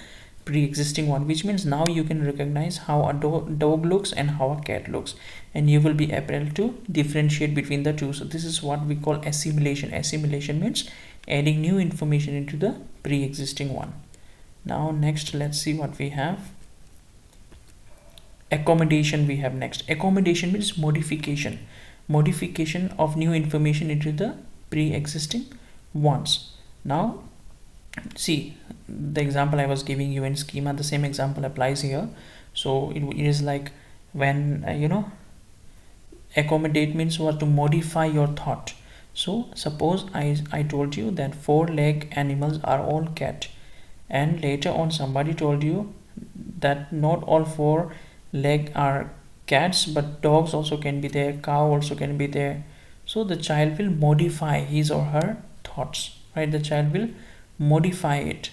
pre-existing one, which means now you can recognize how a dog looks and how a cat looks, and you will be able to differentiate between the two. So this is what we call assimilation. Assimilation means adding new information into the pre-existing one. Now next, let's see what we have. Accommodation we have next. Accommodation means modification of new information into the pre-existing ones. Now see the example I was giving you in schema, the same example applies here. So it is like when accommodate means what, to modify your thought. So suppose I told you that four-leg animals are all cat, and later on somebody told you that not all four leg are cats, but dogs also can be there, cow also can be there. So the child will modify his or her thoughts, right? The child will modify it,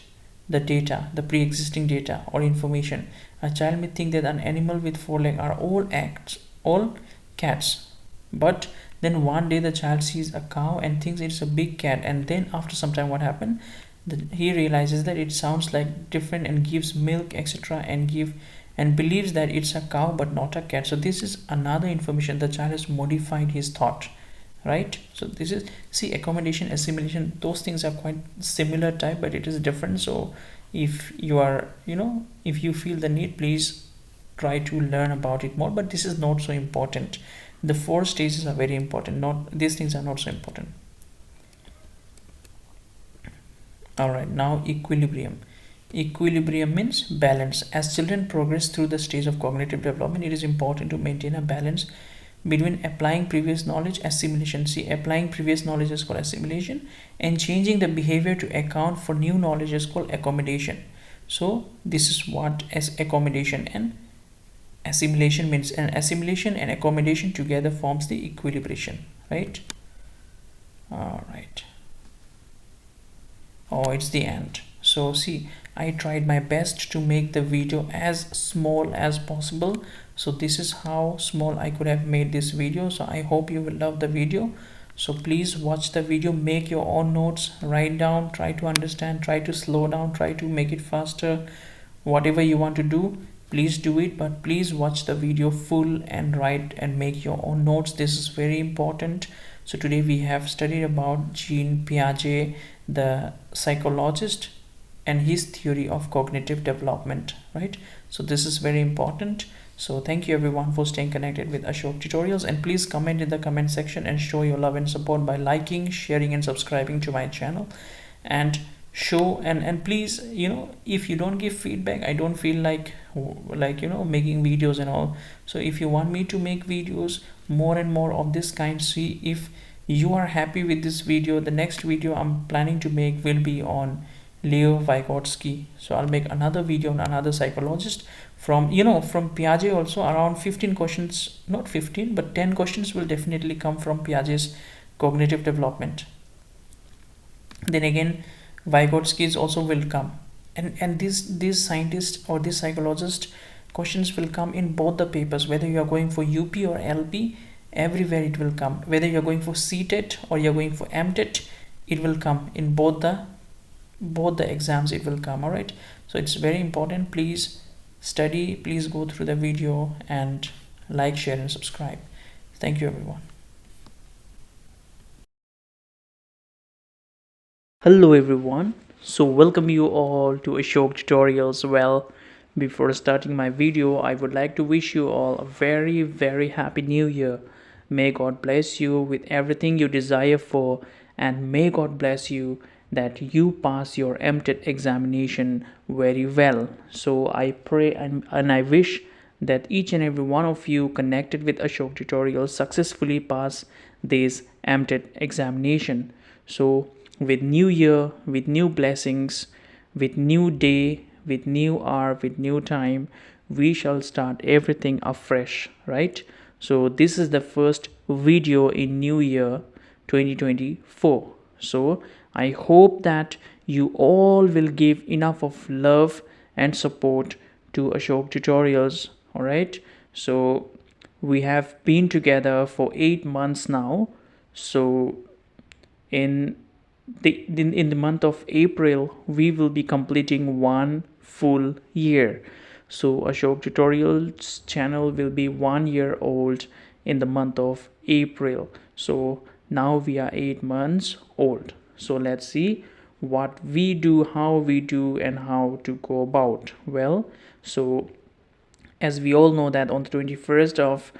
the data, the pre-existing data or information. A child may think that an animal with four legs are all cats, but then one day the child sees a cow and thinks it's a big cat, and then after some time what happened, he realizes that it sounds like different and gives milk, etc., and believes that it's a cow but not a cat. So this is another information. The child has modified his thought, right? So this is, see, accommodation, assimilation, those things are quite similar type, but it is different. So if you are, if you feel the need, please try to learn about it more, but this is not so important. The four stages are very important, not these things are not so important. All right, now equilibrium. Equilibrium means balance. As children progress through the stage of cognitive development, it is important to maintain a balance between applying previous knowledge, assimilation. See, applying previous knowledge is called assimilation, and changing the behavior to account for new knowledge is called accommodation. So this is what as accommodation and assimilation means, and assimilation and accommodation together forms the equilibration, right? All right. Oh, it's the end. So see, I tried my best to make the video as small as possible. So this is how small I could have made this video. So I hope you will love the video. So please watch the video, make your own notes, write down, try to understand, try to slow down, try to make it faster. Whatever you want to do, please do it, but please watch the video full and write and make your own notes. This is very important. So today we have studied about Jean Piaget, the psychologist, and his theory of cognitive development, right? So this is very important. So thank you everyone for staying connected with Ashok Tutorials, and please comment in the comment section and show your love and support by liking, sharing and subscribing to my channel, and show and please, if you don't give feedback, I don't feel like making videos and all. So if you want me to make videos more and more of this kind, see, if you are happy with this video, the next video I'm planning to make will be on Leo Vygotsky. So I'll make another video on another psychologist from Piaget also. Around 15 questions, not 15 but 10 questions will definitely come from Piaget's cognitive development. Then again Vygotsky's also will come, and these scientists or this psychologist questions will come in both the papers, whether you are going for UP or LP, everywhere it will come. Whether you're going for CTET or you're going for MTET, it will come in both the exams, it will come. All right, so it's very important. Please study, please go through the video and like, share and subscribe. Thank you everyone. Hello everyone, so welcome you all to Ashok Tutorials. Well, before starting my video, I would like to wish you all a very very happy new year. May God bless you with everything you desire for, and may God bless you that you pass your MTET examination very well. So I pray and I wish that each and every one of you connected with Ashok Tutorials successfully pass this MTET examination. So with new year, with new blessings, with new day, with new hour, with new time, we shall start everything afresh, right? So this is the first video in new year 2024. So I hope that you all will give enough of love and support to Ashok tutorials. All right, so we have been together for 8 months now. So in in the month of April we will be completing 1 full year. So Ashok tutorials channel will be 1 year old in the month of April. So now we are 8 months old. So let's see what we do, how we do, and how to go about. Well, so as we all know that on the 21st of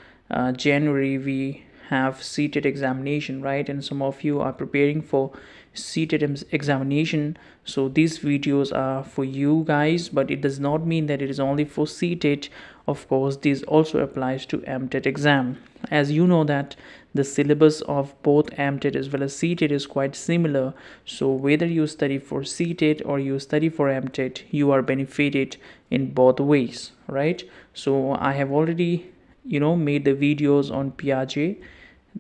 January we have seated examination, right? And some of you are preparing for seated examination, so these videos are for you guys, but it does not mean that it is only for seated. Of course, this also applies to MTET exam. As you know that the syllabus of both MTET as well as CTET is quite similar, so whether you study for CTET or you study for MTET, you are benefited in both ways, right? So I have already made the videos on Piaget,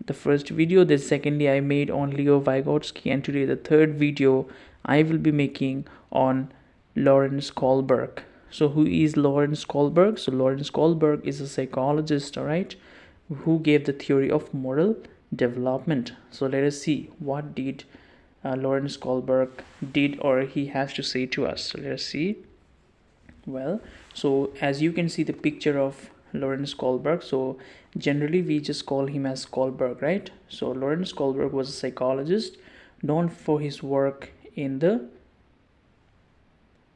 the first video. Then secondly I made on Vygotsky, and today the third video I will be making on Lawrence Kohlberg. So who is Lawrence Kohlberg? So Lawrence Kohlberg is a psychologist, all right, who gave the theory of moral development. So let us see what did Lawrence Kohlberg did, or he has to say to us. So let us see. Well, so as you can see the picture of Lawrence Kohlberg, so generally we just call him as Kohlberg, right? So Lawrence Kohlberg was a psychologist known for his work in the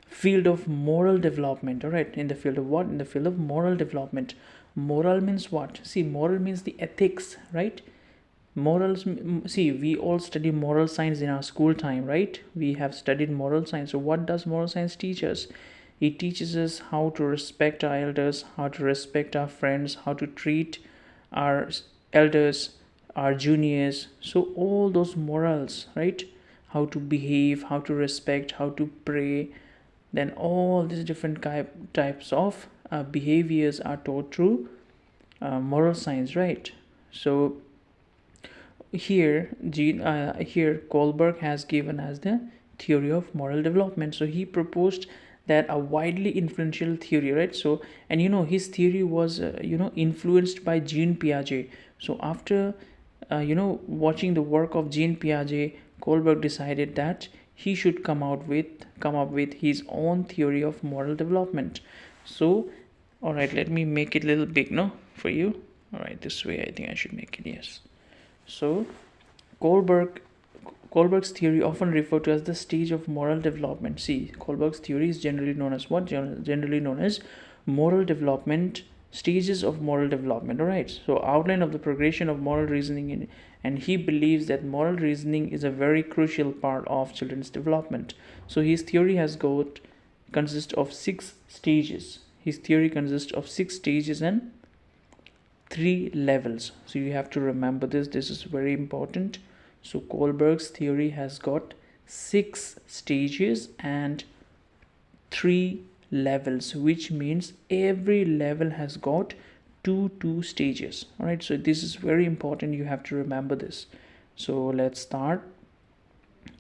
field of moral development. All right, in the field of what? In the field of moral development. Moral means what? See, moral means the ethics, right? Morals, see, we all study moral science in our school time, right? We have studied moral science. So what does moral science teach us? It teaches us how to respect our elders, how to respect our friends, how to treat our elders, our juniors. So all those morals, right? How to behave, how to respect, how to pray. Then all these different types of behaviors are taught through moral science, right? So here Kohlberg has given us the theory of moral development. So he proposed that a widely influential theory, right? So, and his theory was influenced by Jean Piaget. So after watching the work of Jean Piaget, Kohlberg decided that he should come up with his own theory of moral development. So all right, let me make it a little big for you. All right, this way I think I should make it. Yes. So Kohlberg's theory, often referred to as the stage of moral development. See, Kohlberg's theory is generally known as what? Generally known as moral development, stages of moral development. All right. So outline of the progression of moral reasoning, and he believes that moral reasoning is a very crucial part of children's development. So his theory consists of 6 stages. His theory consists of 6 stages and 3 levels. So you have to remember this. This is very important. So Kohlberg's theory has got 6 stages and 3 levels, which means every level has got two stages. All right, so this is very important. You have to remember this. So let's start.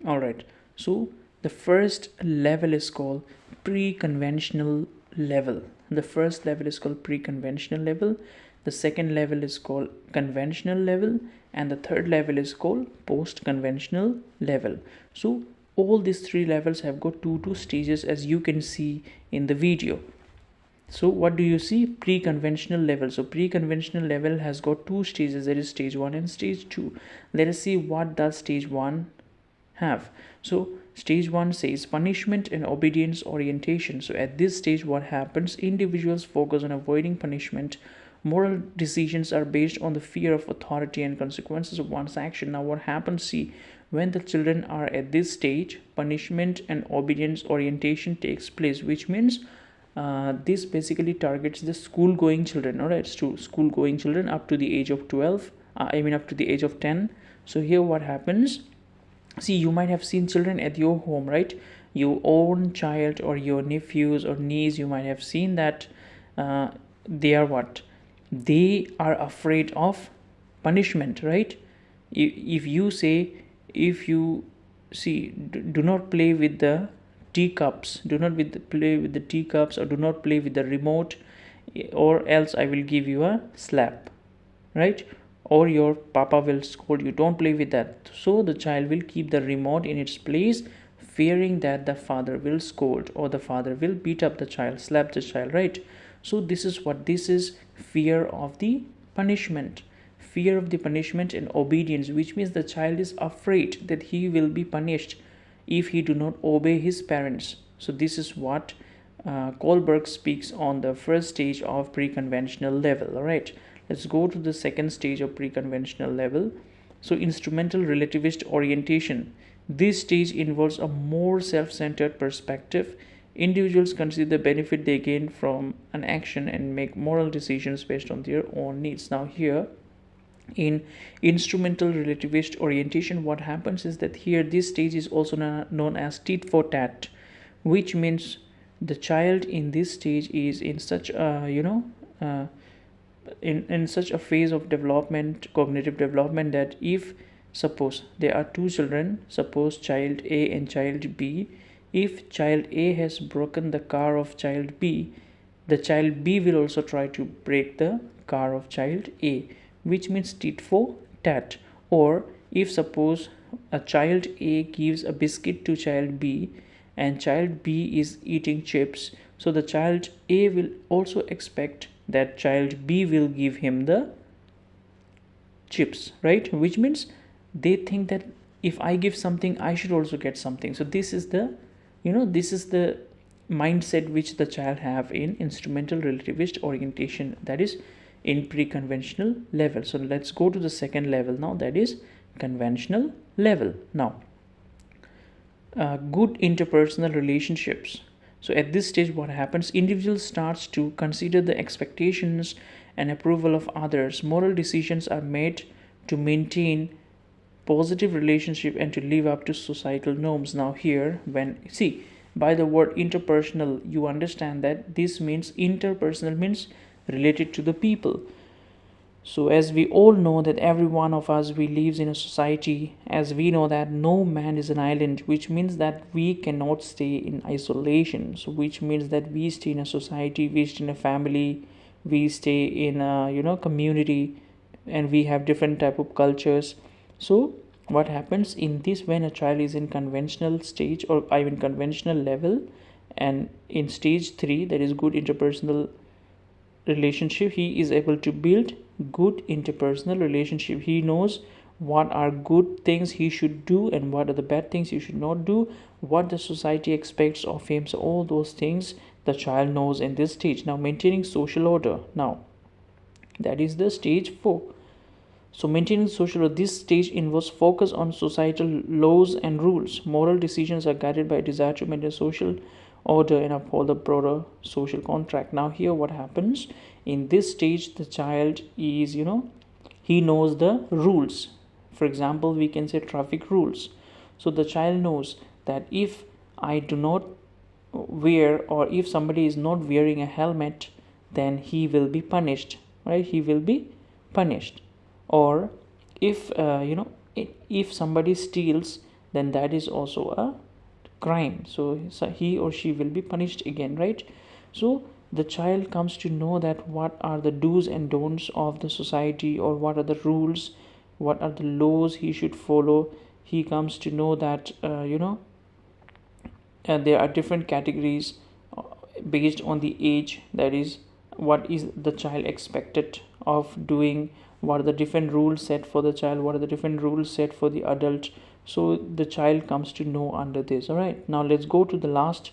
All right, so the first level is called pre-conventional level. The first level is called pre-conventional level. The second level is called conventional level, and the third level is called post-conventional level. So all these 3 levels have got two stages, as you can see in the video. So what do you see? Pre-conventional level. So pre-conventional level has got 2 stages. There is stage 1 and stage 2. Let us see what does stage 1 have. So stage 1 says punishment and obedience orientation. So at this stage what happens? Individuals focus on avoiding punishment. Moral decisions are based on the fear of authority and consequences of one's action. Now what happens? See, when the children are at this stage, punishment and obedience orientation takes place, which means this basically targets the school going children. All right, so school going children up to the age of 12, up to the age of 10. So here what happens? See, you might have seen children at your home, right? your own child or your nephews or niece, you might have seen that they are what, they are afraid of punishment, right? If you say, if you see, do not play with the teacups, do not play with the teacups, or do not play with the remote, or else I will give you a slap, right? Or your papa will scold you, don't play with that. So the child will keep the remote in its place, fearing that the father will scold or the father will beat up the child, slap the child, right? So this is what, this is fear of the punishment, fear of the punishment and obedience, which means the child is afraid that he will be punished if he do not obey his parents. So this is what Kohlberg speaks on the first stage of pre-conventional level. All right, let's go to the second stage of pre-conventional level. So instrumental relativist orientation. This stage involves a more self-centered perspective. Individuals consider the benefit they gain from an action and make moral decisions based on their own needs. Now here, in instrumental relativist orientation, what happens is that here this stage is also known as tit for tat, which means the child in this stage is in such a in such a phase of development, cognitive development, that if suppose there are two children, suppose child A and child B, if child A has broken the car of child B, the child B will also try to break the car of child A, which means tit for tat. Or if suppose a child A gives a biscuit to child B and child B is eating chips, so the child A will also expect that child B will give him the chips, right? Which means they think that if I give something, I should also get something. So this is the, this is the mindset which the child have in instrumental relativist orientation, that is in pre-conventional level. So let's go to the second level now, that is conventional level. Now good interpersonal relationships. So at this stage, what happens, individual starts to consider the expectations and approval of others. Moral decisions are made to maintain positive relationship and to live up to societal norms. Now here, when see, by the word interpersonal, you understand that this means interpersonal means related to the people. So as we all know that every one of us, we lives in a society, as we know that no man is an island, which means that we cannot stay in isolation. So which means that we stay in a society, we stay in a family, we stay in a community, and we have different type of cultures. So what happens in this, when a child is in conventional stage, or I mean conventional level, and in stage 3, that is good interpersonal relationship, he is able to build good interpersonal relationship. He knows what are good things he should do and what are the bad things he should not do, what the society expects of him. So all those things the child knows in this stage. Now maintaining social order, now that is the stage 4. So maintaining social order, this stage involves focus on societal laws and rules. Moral decisions are guided by a desire to maintain social order and uphold the broader social contract. Now here what happens in this stage, the child is, he knows the rules. For example, we can say traffic rules. So the child knows that if I do not wear, or if somebody is not wearing a helmet, then he will be punished, right? He will be punished. Or if if somebody steals, then that is also a crime, so he or she will be punished again, right? So the child comes to know that what are the do's and don'ts of the society, or what are the rules, what are the laws he should follow. He comes to know that there are different categories based on the age, that is what is the child expected of doing, what are the different rules set for the child, what are the different rules set for the adult. So the child comes to know under this. All right, now let's go to the last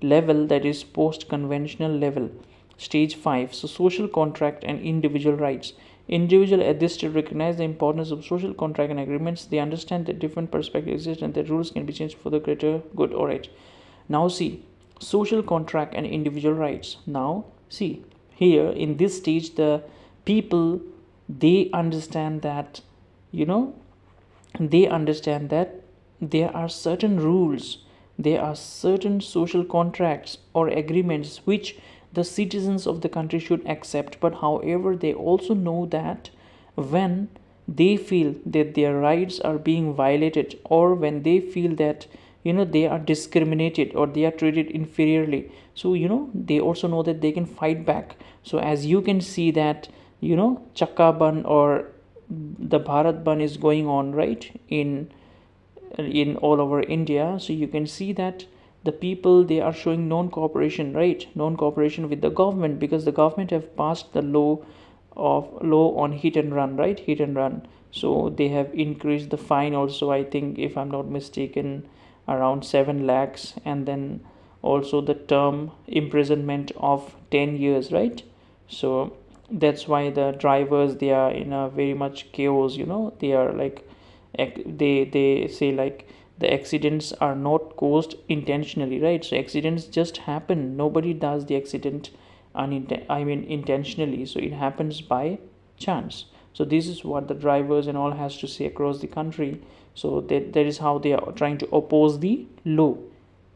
level, that is post-conventional level, stage 5. So social contract and individual rights. Individual at this stage recognize the importance of social contract and agreements. They understand that different perspectives exist and that rules can be changed for the greater good. All right, now see, social contract and individual rights. Now see, here in this stage, the people, they understand that there are certain rules there are certain social contracts or agreements which the citizens of the country should accept. But however, they also know that when they feel that their rights are being violated, or when they feel that they are discriminated or they are treated inferiorly, so they also know that they can fight back. So as you can see that Chakka Ban or the Bharat Ban is going on, right, in all over India. So you can see that the people, they are showing non-cooperation, right, non-cooperation with the government, because the government have passed the law on hit and run, right, hit and run. So they have increased the fine also, I think, if I'm not mistaken, around 7 lakhs, and then also the term imprisonment of 10 years, right? So that's why the drivers, they are in a very much chaos. They are like, they say like the accidents are not caused intentionally, right? So accidents just happen. Nobody does the accident intentionally. So it happens by chance. So this is what the drivers and all has to say across the country. So that is how they are trying to oppose the law,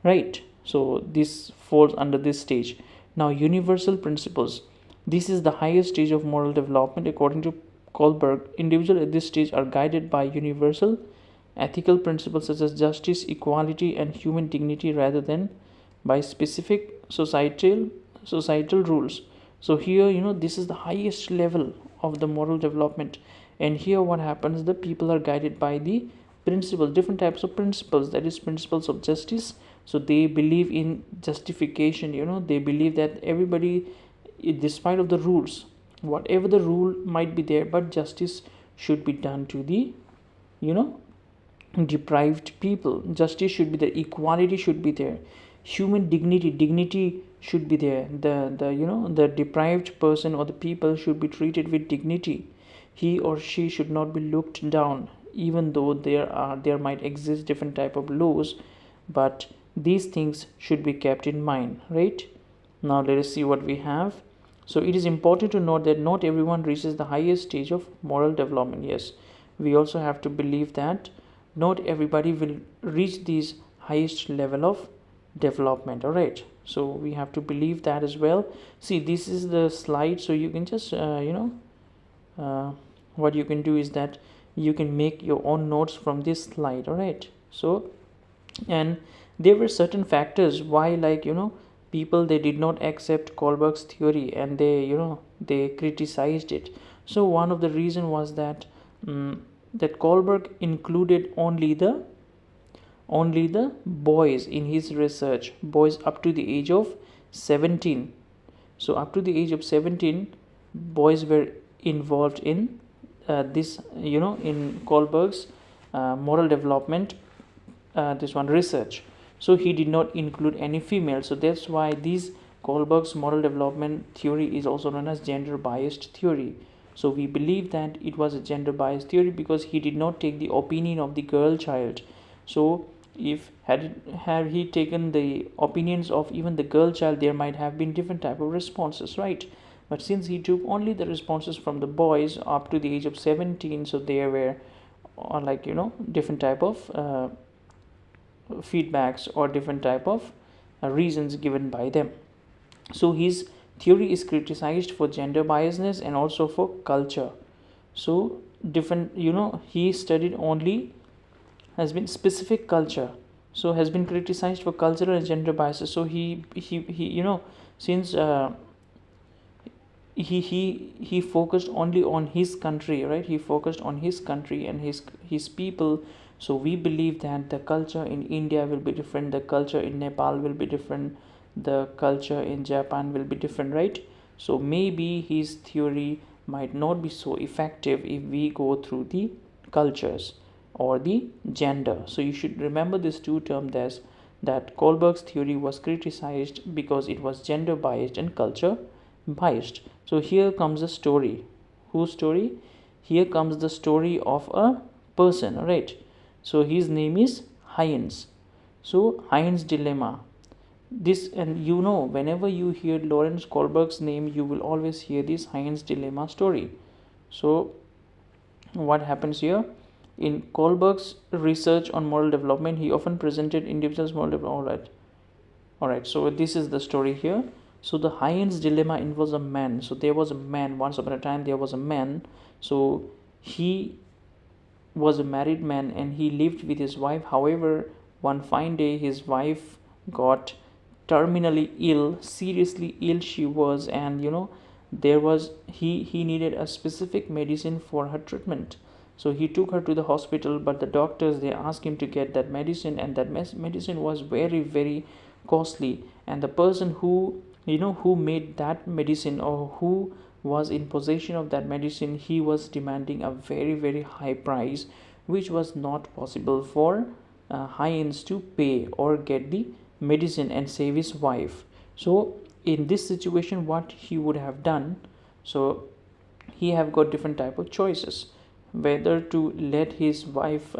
right? So this falls under this stage. Now, universal principles. This is the highest stage of moral development. According to Kohlberg, individuals at this stage are guided by universal ethical principles such as justice, equality, and human dignity, rather than by specific societal rules. So here, this is the highest level of the moral development. And here what happens, the people are guided by the principles, different types of principles, that is principles of justice. So they believe in justification. They believe that everybody, despite of the rules, whatever the rule might be there, but justice should be done to the deprived people. Justice should be there, equality should be there, human dignity should be there. The deprived person or the people should be treated with dignity. He or she should not be looked down, even though there might exist different type of laws, but these things should be kept in mind, right? Now let us see what we have. So it is important to note that not everyone reaches the highest stage of moral development. Yes, we also have to believe that not everybody will reach this highest level of development. All right, so we have to believe that as well. See, this is the slide, so you can just what you can do is that you can make your own notes from this slide. All right, so, and there were certain factors why, like, people, they did not accept Kohlberg's theory, and they criticized it. So one of the reason was that that Kohlberg included only the boys in his research, boys up to the age of 17. So up to the age of 17, boys were involved in this, in Kohlberg's moral development, this one research. So he did not include any female. So that's why this Kohlberg's moral development theory is also known as gender biased theory. So we believe that it was a gender biased theory because he did not take the opinion of the girl child. So if had he taken the opinions of even the girl child, there might have been different type of responses, right? But since he took only the responses from the boys up to the age of 17, so there were like different type of feedbacks or different type of reasons given by them. So his theory is criticized for gender biasness and also for culture. So different, he studied only, has been specific culture, so has been criticized for cultural and gender biases. So he since he focused only on his country, right? He focused on his country and his people. So we believe that the culture in India will be different, the culture in Nepal will be different, the culture in Japan will be different, right? So maybe his theory might not be so effective if we go through the cultures or the gender. So you should remember these two terms, that Kohlberg's theory was criticized because it was gender biased and culture biased. So here comes a story. Whose story? Here comes the story of a person, right? So his name is Heinz. So Heinz dilemma. This, and whenever you hear Lawrence Kohlberg's name, you will always hear this Heinz dilemma story. So what happens here? In Kohlberg's research on moral development, he often presented individuals' moral development. Alright, so this is the story here. So the Heinz dilemma involves a man. So there was a man, once upon a time there was a man. So he was a married man and he lived with his wife. However, one fine day his wife got terminally ill, seriously ill she was, and there was he needed a specific medicine for her treatment. So he took her to the hospital, but the doctors, they asked him to get that medicine, and that medicine was very very costly, and the person who made that medicine, or who was in possession of that medicine, he was demanding a very very high price, which was not possible for Heinz to pay or get the medicine and save his wife. So in this situation, what he would have done, so he have got different type of choices, whether to let his wife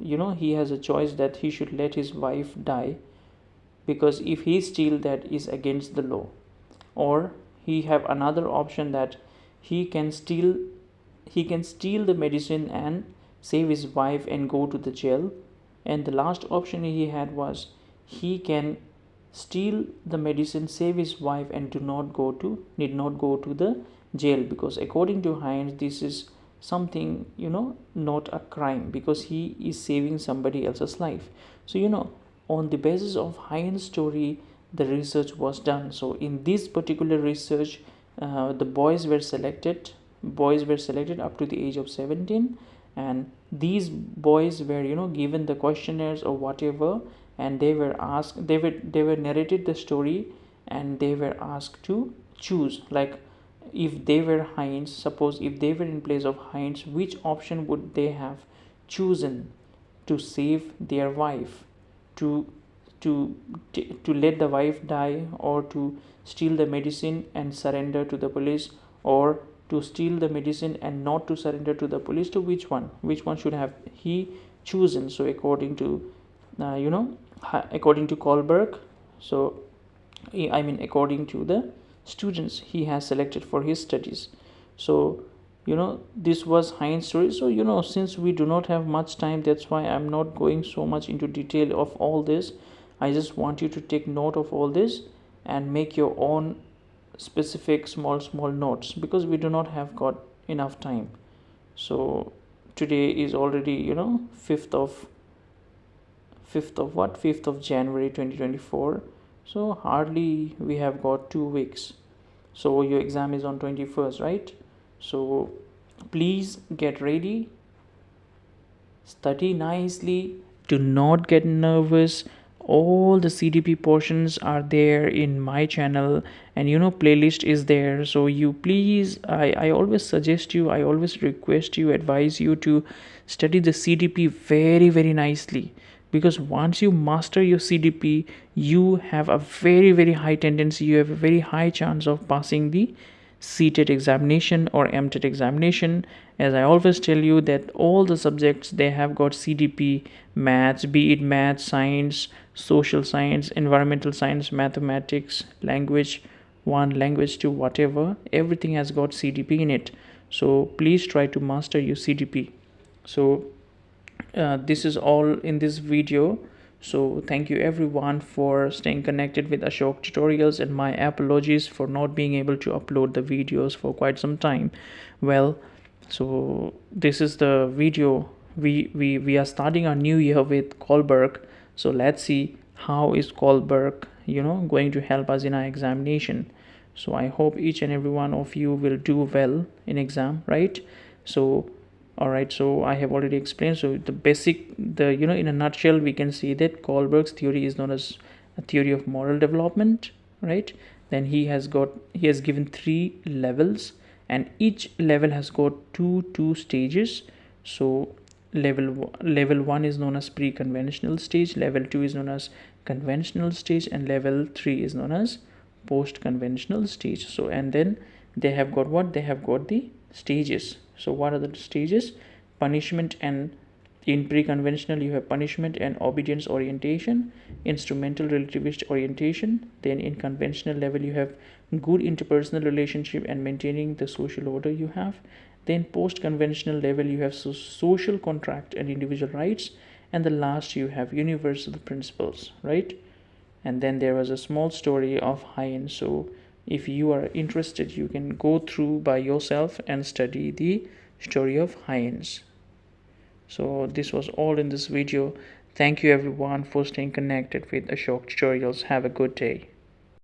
he has a choice that he should let his wife die, because if he steal, that is against the law. Or he have another option that he can steal the medicine and save his wife and go to the jail. And the last option he had was he can steal the medicine, save his wife, and need not go to the jail, because according to Heinz, this is something not a crime, because he is saving somebody else's life. So on the basis of Heinz story, the research was done. So in this particular research, the boys were selected up to the age of 17, and these boys were given the questionnaires or whatever, and they were asked, they were narrated the story, and they were asked to choose, like if they were Heinz, suppose if they were in place of Heinz, which option would they have chosen to save their wife, to let the wife die, or to steal the medicine and surrender to the police, or to steal the medicine and not to surrender to the police. To which one should have he chosen? So according to Kohlberg, so according to the students he has selected for his studies. So this was Heinz story. So since we do not have much time, that's why I'm not going so much into detail of all this. I just want you to take note of all this and make your own specific small notes, because we do not have got enough time. So today is already 5th of January 2024. So hardly we have got 2 weeks. So your exam is on 21st, right? So please get ready, study nicely, do not get nervous. All the CDP portions are there in my channel, and playlist is there. So you please, I always suggest you, I always request you, advise you to study the CDP very very nicely, because once you master your CDP, you have a very very high tendency, you have a very high chance of passing the CTET examination or MTET examination. As I always tell you that all the subjects, they have got CDP, maths, be it maths, science, social science, environmental science, mathematics, language 1, language 2, whatever, everything has got CDP in it. So please try to master your CDP. So this is all in this video. So thank you everyone for staying connected with Ashok Tutorials, and my apologies for not being able to upload the videos for quite some time. Well, so this is the video. We are starting our new year with Kohlberg. So let's see how is Kohlberg going to help us in our examination. So I hope each and every one of you will do well in exam, right? So alright, so I have already explained. So the basic, in a nutshell, we can see that Kohlberg's theory is known as a theory of moral development, right? Then he has given 3 levels, and each level has got two stages. So level 1 is known as pre-conventional stage, level 2 is known as conventional stage, and level 3 is known as post-conventional stage. So and then they have got what? They have got the stages. So what are the stages? Punishment, and in pre-conventional you have punishment and obedience orientation, instrumental relativist orientation. Then in conventional level you have good interpersonal relationship and maintaining the social order you have. Then post conventional level you have social contract and individual rights, and the last you have universal principles, right? And then there was a small story of Hines. So if you are interested, you can go through by yourself and study the story of Hines. So this was all in this video. Thank you everyone for staying connected with Ashok Tutorials. Have a good day.